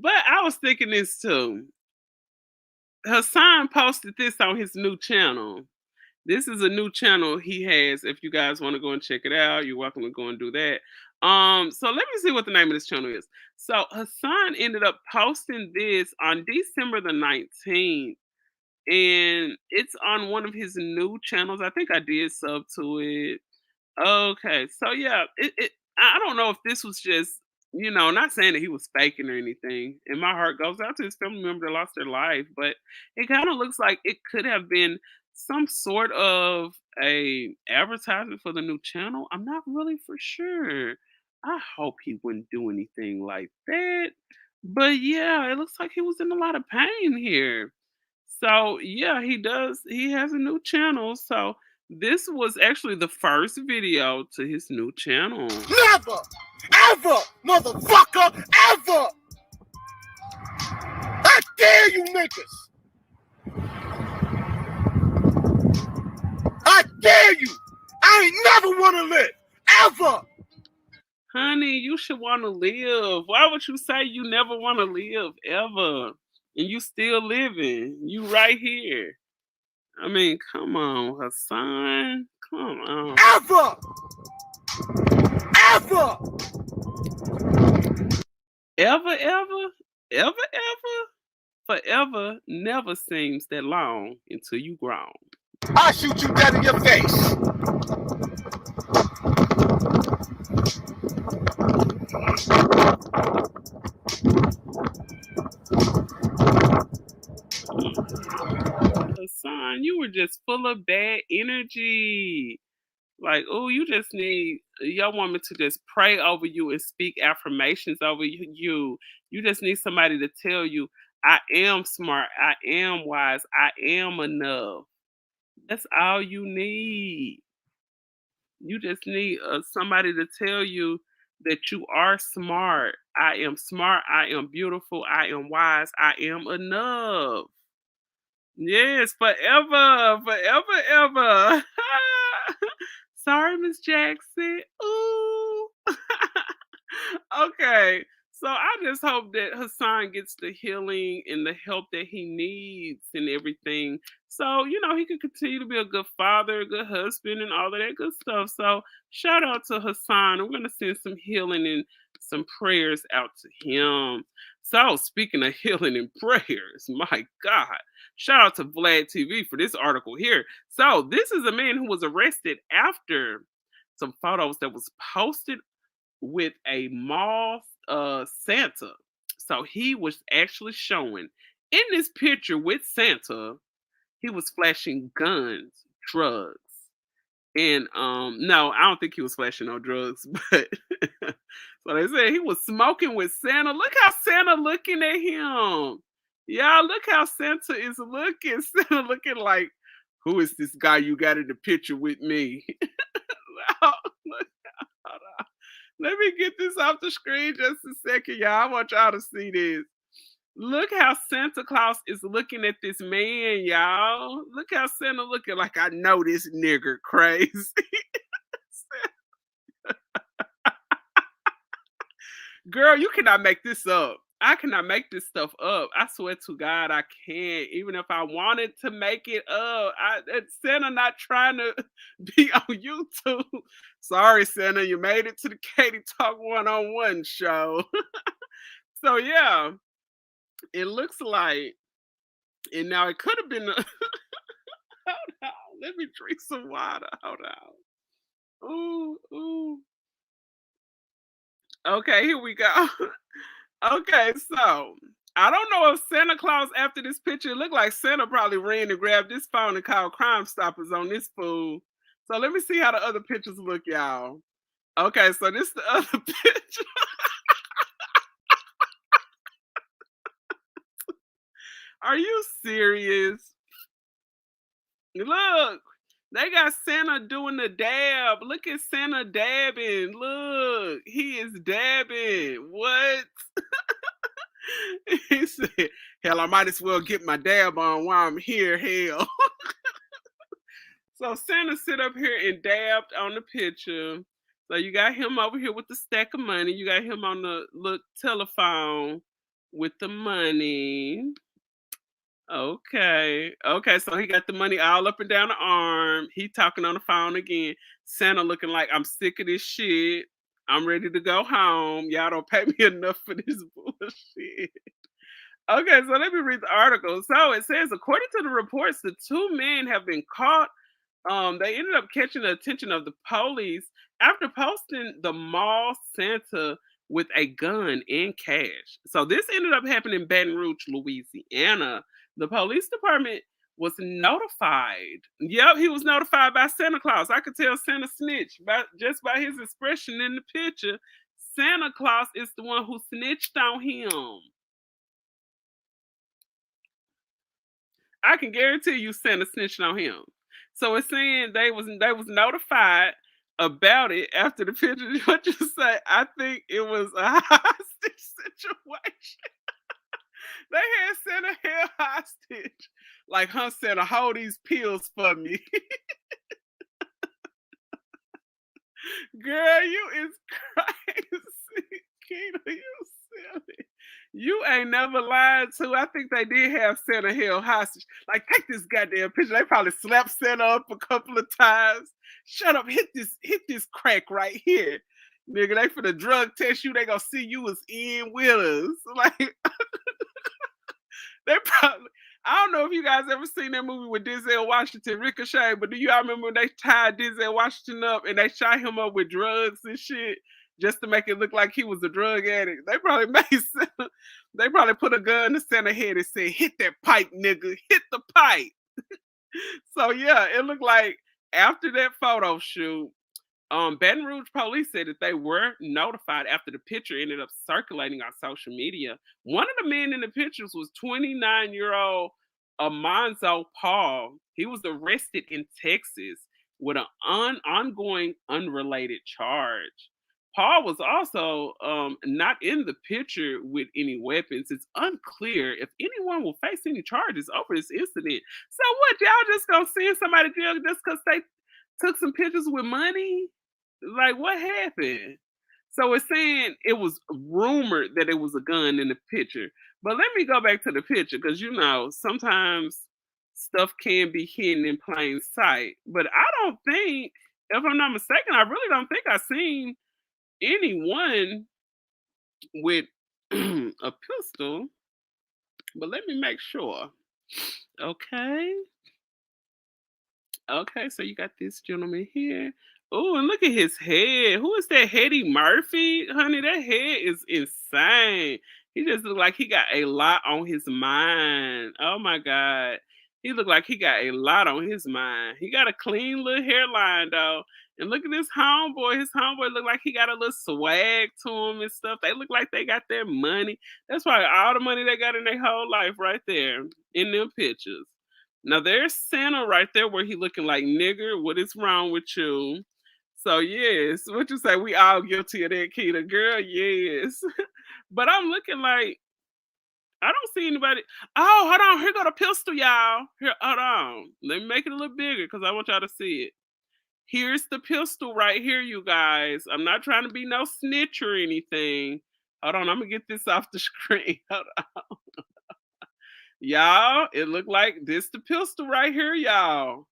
But I was thinking this too. Hassan posted this on his new channel. This is a new channel he has. If you guys want to go and check it out, you're welcome to go and do that. So let me see what the name of this channel is. So Hassan ended up posting this on December the 19th, and it's on one of his new channels. I think I did sub to it. Okay, so yeah, I don't know if this was just not saying that he was faking or anything. And my heart goes out to his family member that lost their life, but it kind of looks like it could have been some sort of a advertisement for the new channel. I'm not really for sure. I hope he wouldn't do anything like that. But yeah, it looks like he was in a lot of pain here. So yeah, he does. He has a new channel. So this was actually the first video to his new channel. Never! Ever! Motherfucker! Ever! I dare you niggas! I dare you! I ain't never want to live! Ever! Honey, you should want to live. Why would you say you never want to live ever? And you still living. You right here. I mean, come on, Hassan. Come on. Ever! Ever! Ever, ever? Ever, ever? Forever never seems that long until you grown. I'll shoot you dead in your face! Hassan, you were just full of bad energy. Like, oh, you just need your woman to just pray over you and speak affirmations over you. You just need somebody to tell you, I am smart, I am wise, I am enough. That's all you need. You just need somebody to tell you that you are smart. I am smart, I am beautiful, I am wise, I am enough. Yes, forever, forever, ever. Sorry, Miss Jackson. Ooh. Okay. So I just hope that Hassan gets the healing and the help that he needs and everything. So, he can continue to be a good father, a good husband, and all of that good stuff. So shout out to Hassan. I'm gonna send some healing and some prayers out to him. So speaking of healing and prayers, my God. Shout out to Vlad TV for this article here. So this is a man who was arrested after some photos that was posted with a mall Santa. So he was actually showing in this picture with Santa, he was flashing guns, drugs. And no, I don't think he was flashing no drugs, but so they said he was smoking with Santa. Look how Santa looking at him. Y'all, look how Santa is looking. Santa looking like, who is this guy you got in the picture with me? Look, hold on. Let me get this off the screen just a second, y'all. I want y'all to see this. Look how Santa Claus is looking at this man, y'all. Look how Santa looking like, I know this nigger crazy. Girl, you cannot make this up. I cannot make this stuff up. I swear to God, I can't. Even if I wanted to make it up, Santa not trying to be on YouTube. Sorry, Santa, you made it to the Katie Talk One-on-One show. So yeah, it looks like, and now it could have been. Hold on, let me drink some water. Hold on. Ooh. Okay, here we go. Okay, so I don't know if Santa Claus after this picture, it looked like Santa probably ran and grabbed this phone and called Crime Stoppers on this fool. So let me see how the other pictures look, y'all. Okay, so this is the other picture. Are you serious? Look, they got Santa doing the dab. Look at Santa dabbing. Look, he is dabbing. What? He said, hell, I might as well get my dab on while I'm here. Hell. So Santa sit up here and dabbed on the picture. So you got him over here with the stack of money. You got him on the little telephone with the money. Okay. So he got the money all up and down the arm. He talking on the phone again. Santa looking like, I'm sick of this shit. I'm ready to go home. Y'all don't pay me enough for this bullshit. Okay, so let me read the article. So it says, according to the reports, the two men have been caught. They ended up catching the attention of the police after posting the mall Santa with a gun and cash. So this ended up happening in Baton Rouge, Louisiana. The police department was notified. Yep, he was notified by Santa Claus. I could tell Santa snitched just by his expression in the picture. Santa Claus is the one who snitched on him. I can guarantee you Santa snitched on him. So it's saying they was notified about it after the picture. What you say? I think it was a hostage situation. They had Santa held hostage. Like, huh, Santa, hold these pills for me. Girl, you is crazy. Keita, you silly. You ain't never lied to. I think they did have Santa held hostage. Like, take this goddamn picture. They probably slapped Santa up a couple of times. Shut up, hit this crack right here. Nigga, they finna drug test you. They gonna see you as in with us. Like, they probably. I don't know if you guys ever seen that movie with Denzel Washington, Ricochet, but do y'all remember when they tied Denzel Washington up and they shot him up with drugs and shit just to make it look like he was a drug addict? They probably they probably put a gun to Santa's head and said, hit that pipe, nigga, hit the pipe. So yeah, it looked like after that photo shoot, Baton Rouge police said that they were notified after the picture ended up circulating on social media. One of the men in the pictures was 29-year-old Amonzo Paul. He was arrested in Texas with an ongoing unrelated charge. Paul was also not in the picture with any weapons. It's unclear if anyone will face any charges over this incident. So what, y'all just gonna send somebody to jail just because they took some pictures with money? Like, what happened? So it's saying it was rumored that it was a gun in the picture. But let me go back to the picture because sometimes stuff can be hidden in plain sight. But I don't think, if I'm not mistaken, I really don't think I've seen anyone with a pistol. But let me make sure. Okay. Okay, so you got this gentleman here. Oh, and look at his head. Who is that? Eddie Murphy? Honey, that head is insane. He just look like he got a lot on his mind. Oh my God. He look like he got a lot on his mind. He got a clean little hairline though. And look at this homeboy. His homeboy look like he got a little swag to him and stuff. They look like they got their money. That's probably all the money they got in their whole life right there in them pictures. Now there's Santa right there where he looking like nigger. What is wrong with you? So yes, what you say? We all guilty of that, Keita. Girl, yes. But I'm looking like I don't see anybody. Oh, hold on. Here go the pistol, y'all. Here, hold on. Let me make it a little bigger because I want y'all to see it. Here's the pistol right here, you guys. I'm not trying to be no snitch or anything. Hold on, I'm gonna get this off the screen. Hold on. Y'all, it looked like this the pistol right here, y'all.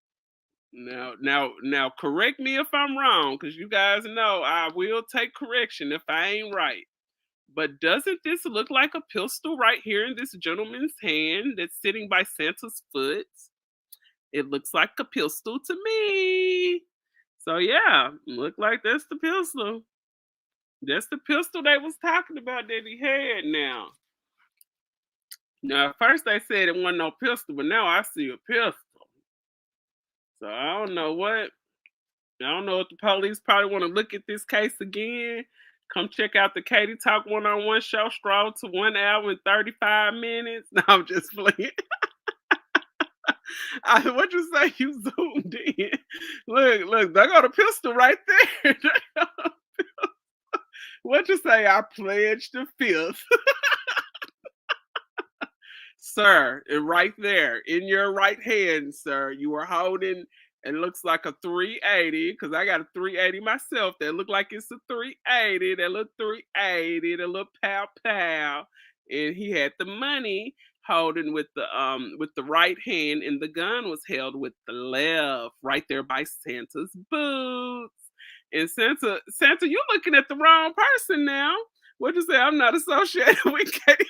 Now, correct me if I'm wrong, because you guys know I will take correction if I ain't right. But doesn't this look like a pistol right here in this gentleman's hand that's sitting by Santa's foot? It looks like a pistol to me. So yeah, look like that's the pistol. That's the pistol they was talking about that he had now. Now, at first they said it wasn't no pistol, but now I see a pistol. So I don't know what. I don't know if the police probably want to look at this case again. Come check out the Katie Talk One-on-One show. Stroll to 1 hour and 35 minutes. No, I'm just playing. What you say? You zoomed in. Look, they got a pistol right there. What you say? I pledge the fifth. Sir, right there in your right hand, sir, you are holding, it looks like a 380, because I got a 380 myself. That look like it's a 380, that little 380, that little pow pow. And he had the money holding with the right hand, and the gun was held with the left, right there by Santa's boots. And Santa, you looking at the wrong person now. What you say? I'm not associated with Katie.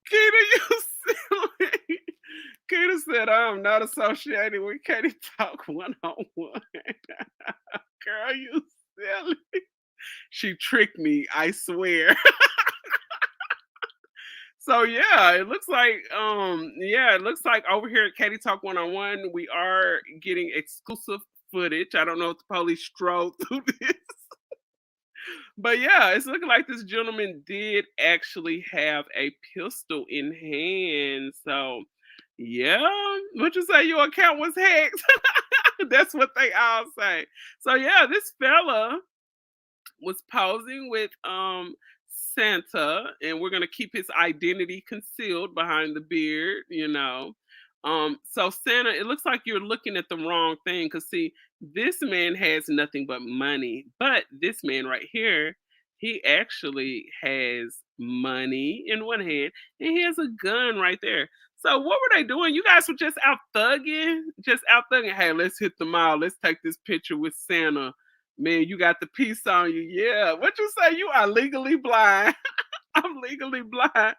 Keita, you silly. Keita said, I'm not associated with Katie Talk One-on-One. Girl, you silly. She tricked me, I swear. So yeah, it looks like over here at Katie Talk One-on-One, we are getting exclusive footage. I don't know if the police strolled through this. But yeah, it's looking like this gentleman did actually have a pistol in hand. So yeah, what you say your account was hacked? That's what they all say. So yeah, this fella was posing with Santa, and we're gonna keep his identity concealed behind the beard, So Santa, it looks like you're looking at the wrong thing, because see, this man has nothing but money. But this man right here, he actually has money in one hand, and he has a gun right there. So what were they doing? You guys were just out thugging, Hey, let's hit the mall. Let's take this picture with Santa. Man, you got the piece on you. Yeah. What you say? You are legally blind. I'm legally blind.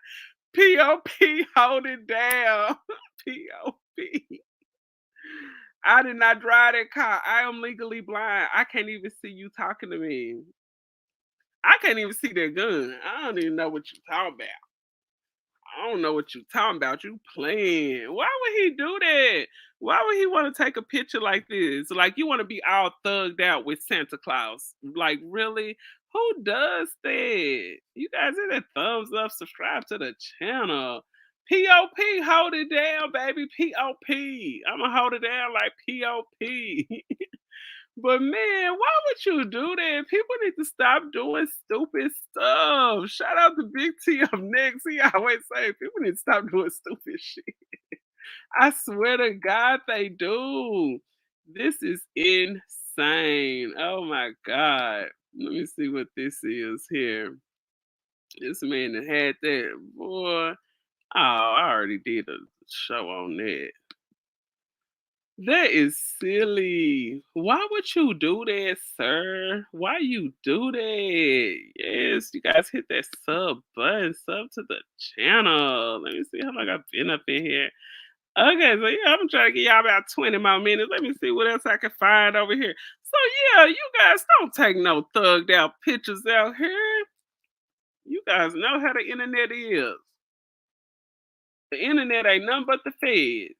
P.O.P. Hold it down. P.O.P. I did not drive that car. I am legally blind. I can't even see you talking to me. I can't even see that gun. I don't even know what you're talking about. I don't know what you're talking about. You playing. Why would he do that? Why would he want to take a picture like this? Like, you want to be all thugged out with Santa Claus. Like, really? Who does that? You guys hit that thumbs up, subscribe to the channel. P.O.P. Hold it down, baby. P.O.P. I'm going to hold it down like P.O.P. But man, why would you do that? People need to stop doing stupid stuff. Shout out to Big T up next. He always say people need to stop doing stupid shit. I swear to God they do. This is insane. Oh my God. Let me see what this is here. This man that had that, boy. Oh, I already did a show on that. That is silly. Why would you do that, sir? Why you do that? Yes, you guys hit that sub button, sub to the channel. Let me see how long I've been up in here. Okay, so yeah, I'm trying to get y'all about 20 more minutes. Let me see what else I can find over here. So yeah, you guys don't take no thugged out pictures out here. You guys know how the internet is. The internet ain't nothing but the feds.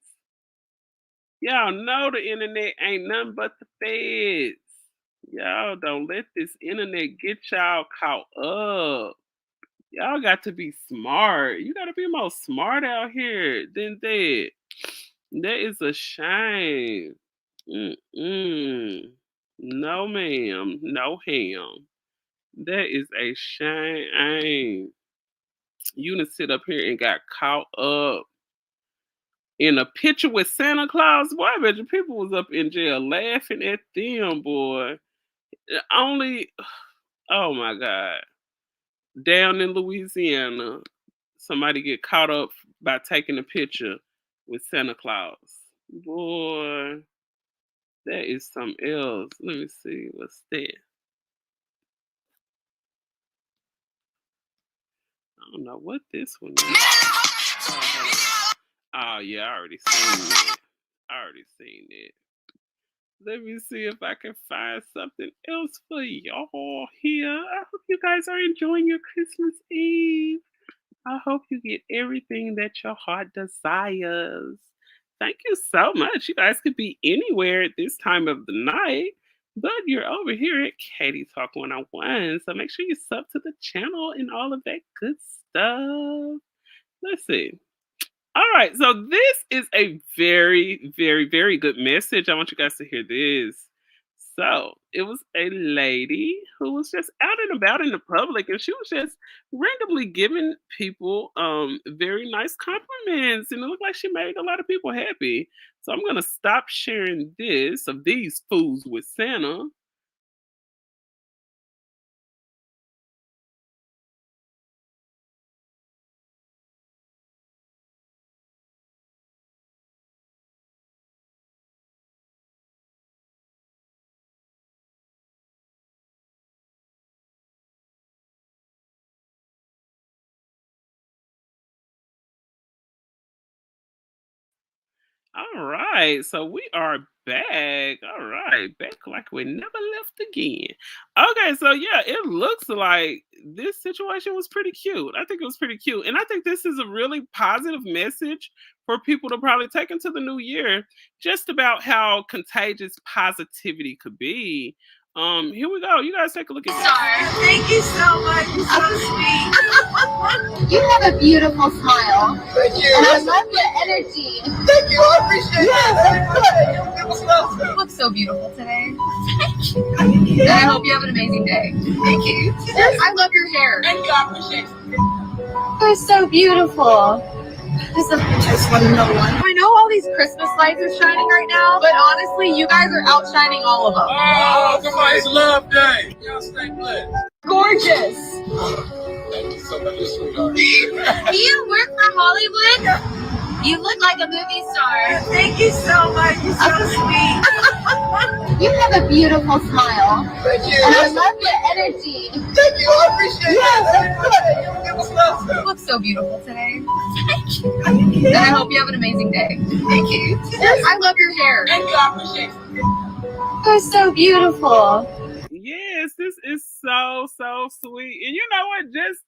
Y'all know the internet ain't nothing but the feds. Y'all don't let this internet get y'all caught up. Y'all got to be smart. You got to be more smart out here than that. That is a shame. Mm-mm. No, ma'am. No, ham. That is a shame. You done sit up here and got caught up in a picture with Santa Claus. Boy, I bet you people was up in jail laughing at them, boy. Only, oh my God. Down in Louisiana, somebody get caught up by taking a picture with Santa Claus. Boy, that is something else. Let me see. What's that? I don't know what this one is. Oh, hold on. Oh, yeah, I already seen that. Let me see if I can find something else for y'all here. I hope you guys are enjoying your Christmas Eve. I hope you get everything that your heart desires. Thank you so much. You guys could be anywhere at this time of the night, but you're over here at Katie Talk 101. So make sure you sub to the channel and all of that good stuff. Let's see. All right, so this is a very, very, very good message. I want you guys to hear this. So it was a lady who was just out and about in the public, and she was just randomly giving people very nice compliments, and it looked like she made a lot of people happy. So I'm gonna stop sharing this of these fools with Santa. All right, so we are back. All right, back like we never left again. Okay, so yeah, it looks like this situation was pretty cute. I think it was pretty cute. And I think this is a really positive message for people to probably take into the new year, just about how contagious positivity could be. Here we go. You guys take a look at this. Thank you so much. You're so sweet. You have a beautiful smile. Thank you. And I love your energy. Thank you. I appreciate it. You look so beautiful today. Thank you. And I hope you have an amazing day. Thank you. I love your hair. Thank you. I appreciate it. You're so beautiful. Just want to know one. I know all these Christmas lights are shining right now, but honestly, you guys are outshining all of them. Oh, somebody's love day. Y'all stay blessed. Gorgeous. Thank you so much, sweetheart. Do you work for Hollywood? You look like a movie star. Thank you so much. You're so sweet. You have a beautiful smile. Thank you. And I love your energy. Thank you. I appreciate it. You look so beautiful today. Thank you. And I hope you have an amazing day. Thank you. I love your hair. Thank you. I appreciate it. You're so beautiful. Yes, this is so sweet. And you know what? Just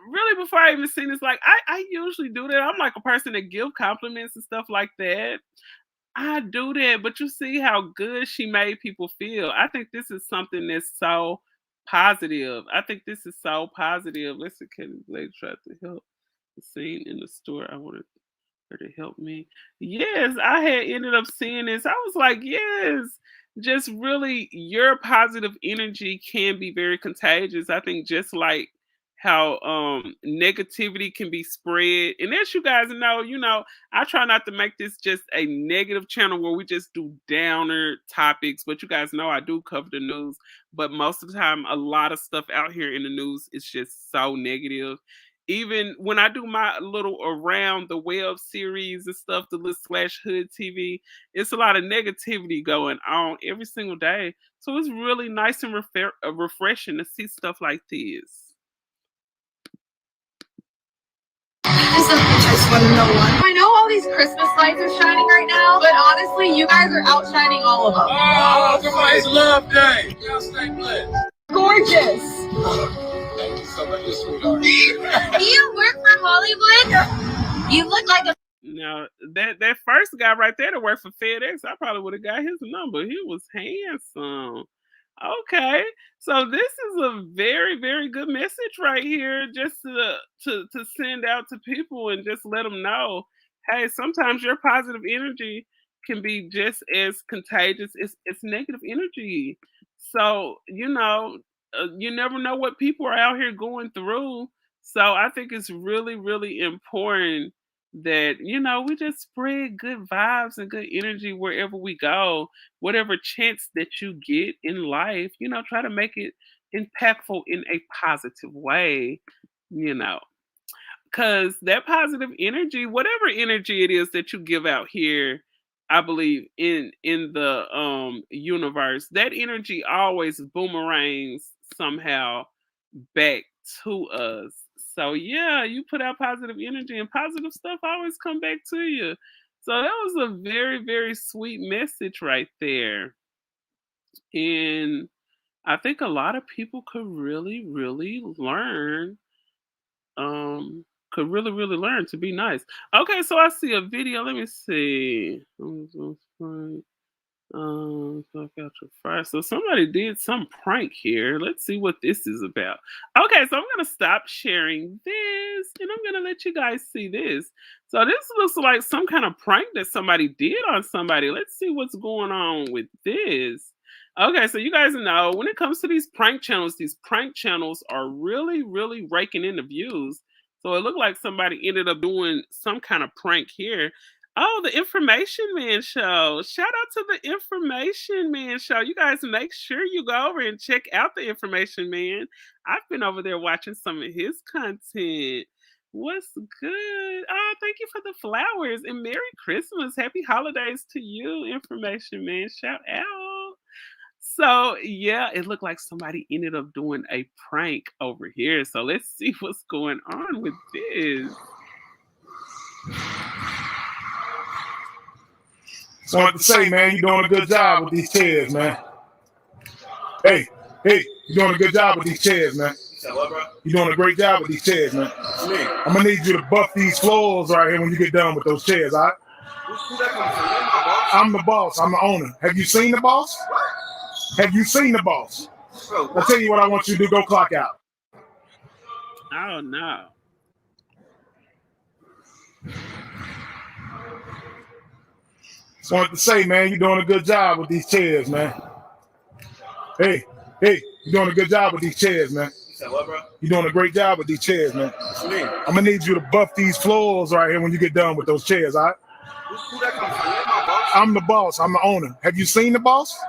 really before I even seen this, like I usually do that. I'm like a person that give compliments and stuff like that. I do that, but you see how good she made people feel. I think this is something that's so positive. I think this is so positive. Let's see, can the lady try to help the scene in the store? I wanted her to help me. Yes, I had ended up seeing this. I was like, yes, just really your positive energy can be very contagious. I think just like how negativity can be spread. And as you guys know, I try not to make this just a negative channel where we just do downer topics, but you guys know I do cover the news. But most of the time, a lot of stuff out here in the news is just so negative. Even when I do my little around the web series and stuff, the little slash hood TV, it's a lot of negativity going on every single day. So it's really nice and refreshing to see stuff like this. I just want to know one. I know all these Christmas lights are shining right now, but honestly, you guys are outshining all of them. Oh, somebody's love day. Y'all stay blessed. Gorgeous. Thank you so much, sweetheart. Do you work for Hollywood? You look like a. Now that first guy right there that worked for FedEx, I probably would have got his number. He was handsome. Okay, so this is a very, very good message right here, just to send out to people and just let them know, hey, sometimes your positive energy can be just as contagious as negative energy. So you never know what people are out here going through. So I think it's really, really important that we just spread good vibes and good energy wherever we go. Whatever chance that you get in life, try to make it impactful in a positive way, you know because that positive energy, whatever energy it is that you give out here, I believe in the universe, that energy always boomerangs somehow back to us. So yeah, you put out positive energy and positive stuff always come back to you. So that was a very, very sweet message right there. And I think a lot of people could really, really learn. Could really, really learn to be nice. Okay, so I see a video. Let me see. So I got your fire. So somebody did some prank here. Let's see what this is about. Okay, so I'm gonna stop sharing this and I'm gonna let you guys see this. So this looks like some kind of prank that somebody did on somebody. Let's see what's going on with this. Okay, so you guys know when it comes to these prank channels are really, really raking in the views. So it looked like somebody ended up doing some kind of prank here. Oh, the Information Man Show. Shout out to the Information Man Show. You guys make sure you go over and check out the Information Man. I've been over there watching some of his content. What's good? Oh, thank you for the flowers and Merry Christmas. Happy holidays to you, Information Man. Shout out. So, yeah, it looked like somebody ended up doing a prank over here. So, let's see what's going on with this. So I have to say, man, you're doing a good job with these chairs, man. Hey, you're doing a good job with these chairs, man. You're doing a great job with these chairs, man. I'm gonna need you to buff these floors right here when you get done with those chairs, all right? I'm the boss. I'm the owner. Have you seen the boss? Have you seen the boss? I'll tell you what I want you to do. Go clock out. Oh, no. So I have to say, man, you're doing a good job with these chairs, man. Hey, you're doing a good job with these chairs, man. You're doing a great job with these chairs, man. I'm gonna need you to buff these floors right here when you get done with those chairs, all right? I'm the boss. I'm the owner. Have you seen the boss?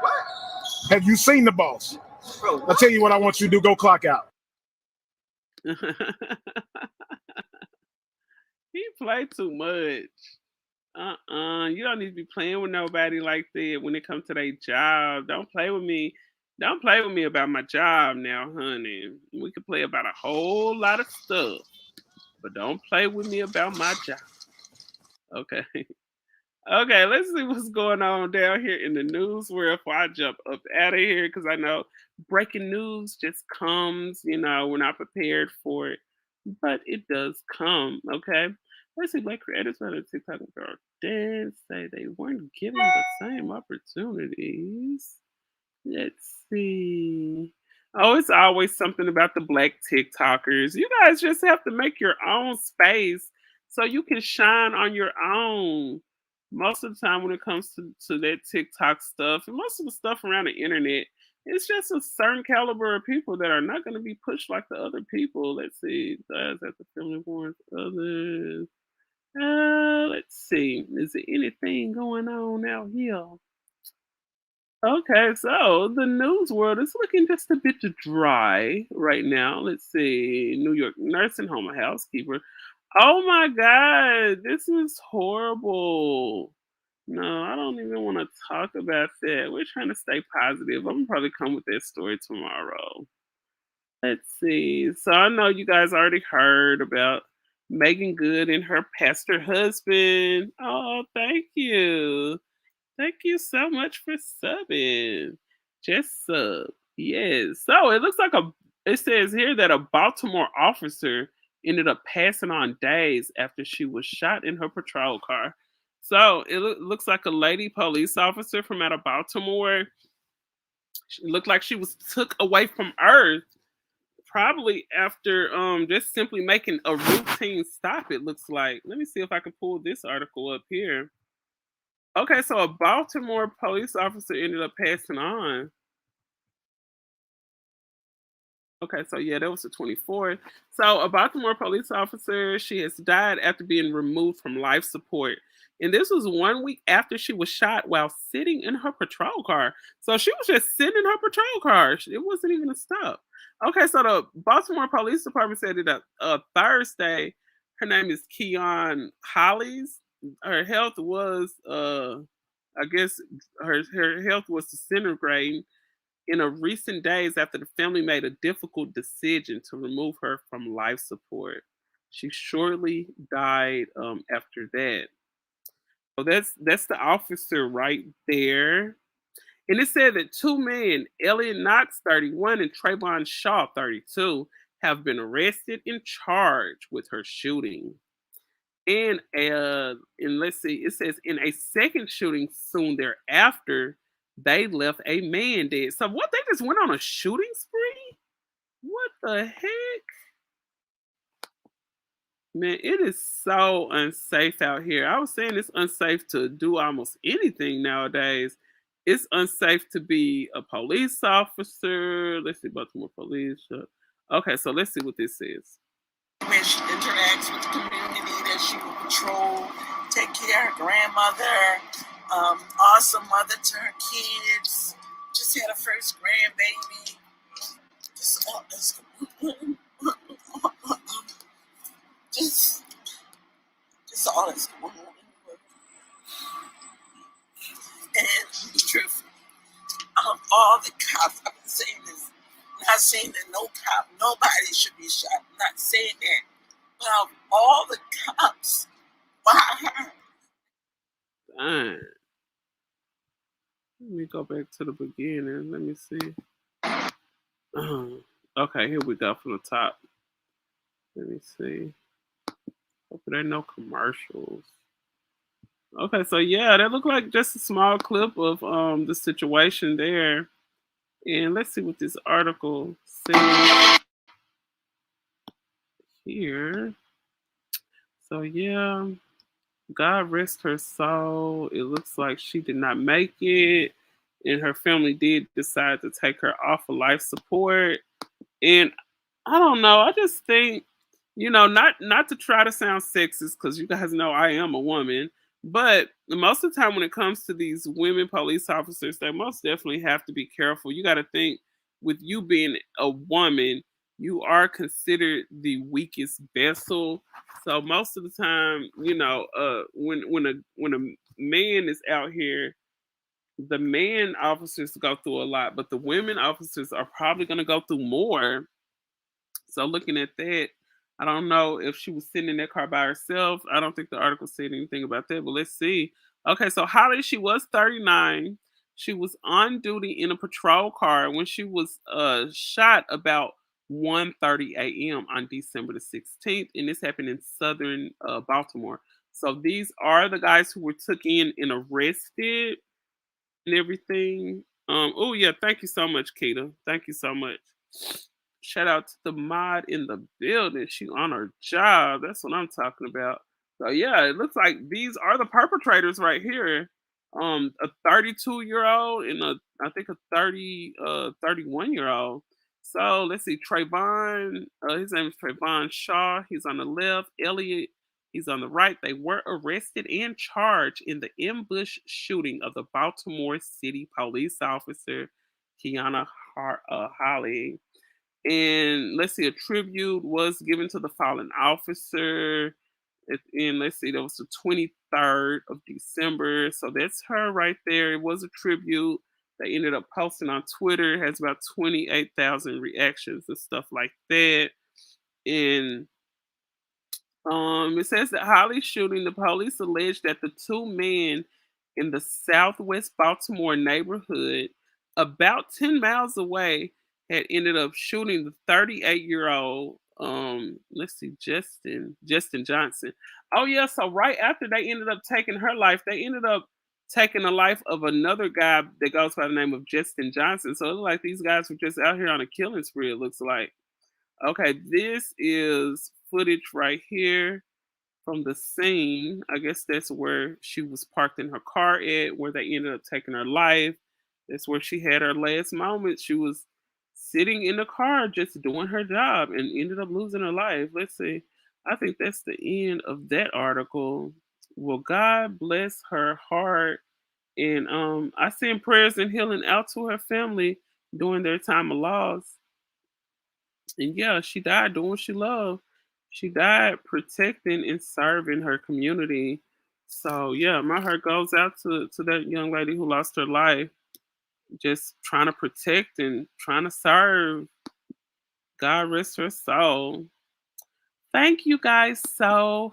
Have you seen the boss? I'll tell you what I want you to do. Go clock out. He played too much. You don't need to be playing with nobody like that when it comes to their job. Don't play with me. Don't play with me about my job now, honey. We can play about a whole lot of stuff, but don't play with me about my job. Okay. Okay, let's see what's going on down here in the news world before I jump up out of here, because I know breaking news just comes, we're not prepared for it, but it does come, okay? Let's see, Black creators on TikTok and dance say they weren't given the same opportunities. Let's see. Oh, it's always something about the Black TikTokers. You guys just have to make your own space so you can shine on your own. Most of the time when it comes to that TikTok stuff and most of the stuff around the internet, It's just a certain caliber of people that are not going to be pushed like the other people. Let's see. Guys at the family warns others. Let's see. Is there anything going on out here? Okay, so the news world is looking just a bit dry right now. Let's see. New York nursing home housekeeper. Oh my God, this is horrible. No, I don't even want to talk about that. We're trying to stay positive. I'm gonna probably come with that story tomorrow. Let's see. So I know you guys already heard about Megan Good and her pastor husband. Oh, thank you. Thank you so much for subbing. Just sub. Yes. So it looks like it says here that a Baltimore officer ended up passing on days after she was shot in her patrol car. So it looks like a lady police officer from out of Baltimore. She looked like she was took away from Earth probably after just simply making a routine stop, it looks like. Let me see if I can pull this article up here. Okay, so a Baltimore police officer ended up passing on. Okay, so yeah, that was the 24th. So a Baltimore police officer, she has died after being removed from life support. And this was 1 week after she was shot while sitting in her patrol car. So she was just sitting in her patrol car. It wasn't even a stop. Okay, so the Baltimore Police Department said it Thursday. Her name is Keon Hollies. Her health was, I guess, her health was disintegrating in a recent days after the family made a difficult decision to remove her from life support. She shortly died after that. So that's the officer right there. And it said that two men, Elliot Knox, 31, and Trayvon Shaw, 32, have been arrested and charged with her shooting. And let's see, it says in a second shooting soon thereafter, they left a man dead. So what, they just went on a shooting spree? What the heck? Man, it is so unsafe out here. I was saying it's unsafe to do almost anything nowadays. It's unsafe to be a police officer. Let's see, Baltimore Police. Okay, so let's see what this says. When she interacts with the community, that she will patrol, take care of her grandmother, awesome mother to her kids, just had her first grandbaby. Just all this. Just all that's going on. And the truth, all the cops, I've been saying this, not saying that no cop, nobody should be shot, I'm not saying that, but of all the cops, why her? Dang. Let me go back to the beginning. Let me see. Okay, here we go from the top. Let me see. Hope there ain't no commercials. Okay, so yeah, that looked like just a small clip of the situation there. And let's see what this article says here. So yeah, God rest her soul. It looks like she did not make it, and her family did decide to take her off of life support. And I don't know. I just think, not to try to sound sexist, because you guys know I am a woman, but most of the time when it comes to these women police officers, they most definitely have to be careful. You got to think, with you being a woman, you are considered the weakest vessel. So most of the time, when a man is out here, the man officers go through a lot, but the women officers are probably going to go through more. So looking at that, I don't know if she was sitting in that car by herself. I don't think the article said anything about that, but let's see. Okay, so Holly, she was 39. She was on duty in a patrol car when she was shot about 1:30 a.m. on December the 16th, and this happened in southern Baltimore. So these are the guys who were took in and arrested and everything. Oh yeah, thank you so much, Keita. Thank you so much. Shout out to the mod in the building. She on her job. That's what I'm talking about. So yeah, it looks like these are the perpetrators right here. a 32-year-old and I think a 31-year-old. So let's see, Trayvon, his name is Trayvon Shaw. He's on the left. Elliot, he's on the right. They were arrested and charged in the ambush shooting of the Baltimore City police officer Kiana Holly. And let's see, a tribute was given to the fallen officer. And let's see, that was the 23rd of December. So that's her right there. It was a tribute. They ended up posting on Twitter. It has about 28,000 reactions and stuff like that. And it says that Holly shooting, the police alleged that the two men in the southwest Baltimore neighborhood, about 10 miles away, had ended up shooting the 38-year-old, let's see, Justin Johnson. Oh yeah, so right after they ended up taking her life, they ended up taking the life of another guy that goes by the name of Justin Johnson. So it looks like these guys were just out here on a killing spree, it looks like. Okay, this is footage right here from the scene. I guess that's where she was parked in her car at, where they ended up taking her life. That's where she had her last moment. She was sitting in the car just doing her job and ended up losing her life. Let's see. I think that's the end of that article. Well, God bless her heart. And I send prayers and healing out to her family during their time of loss. And yeah, she died doing what she loved. She died protecting and serving her community. So yeah, my heart goes out to that young lady who lost her life, just trying to protect and trying to serve. God rest her soul. Thank you guys so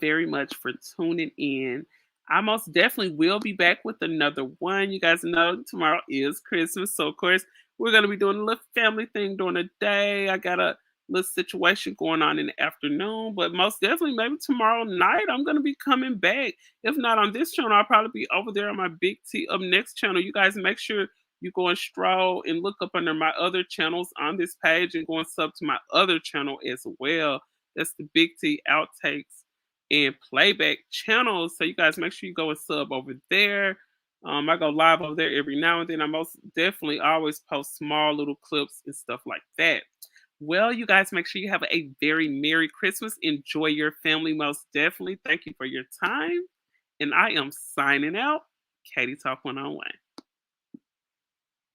very much for tuning in. I most definitely will be back with another one. You guys know tomorrow is Christmas, so of course we're gonna be doing a little family thing during the day. I got a little situation going on in the afternoon, but most definitely maybe tomorrow night I'm gonna be coming back. If not on this channel, I'll probably be over there on my Big T Up Next channel. You guys make sure you go and stroll and look up under my other channels on this page and go and sub to my other channel as well. That's the Big T Outtakes and Playback channels. So you guys make sure you go and sub over there. I go live over there every now and then. I most definitely always post small little clips and stuff like that. Well, you guys make sure you have a very Merry Christmas. Enjoy your family most definitely. Thank you for your time. And I am signing out. Katie Talk 101.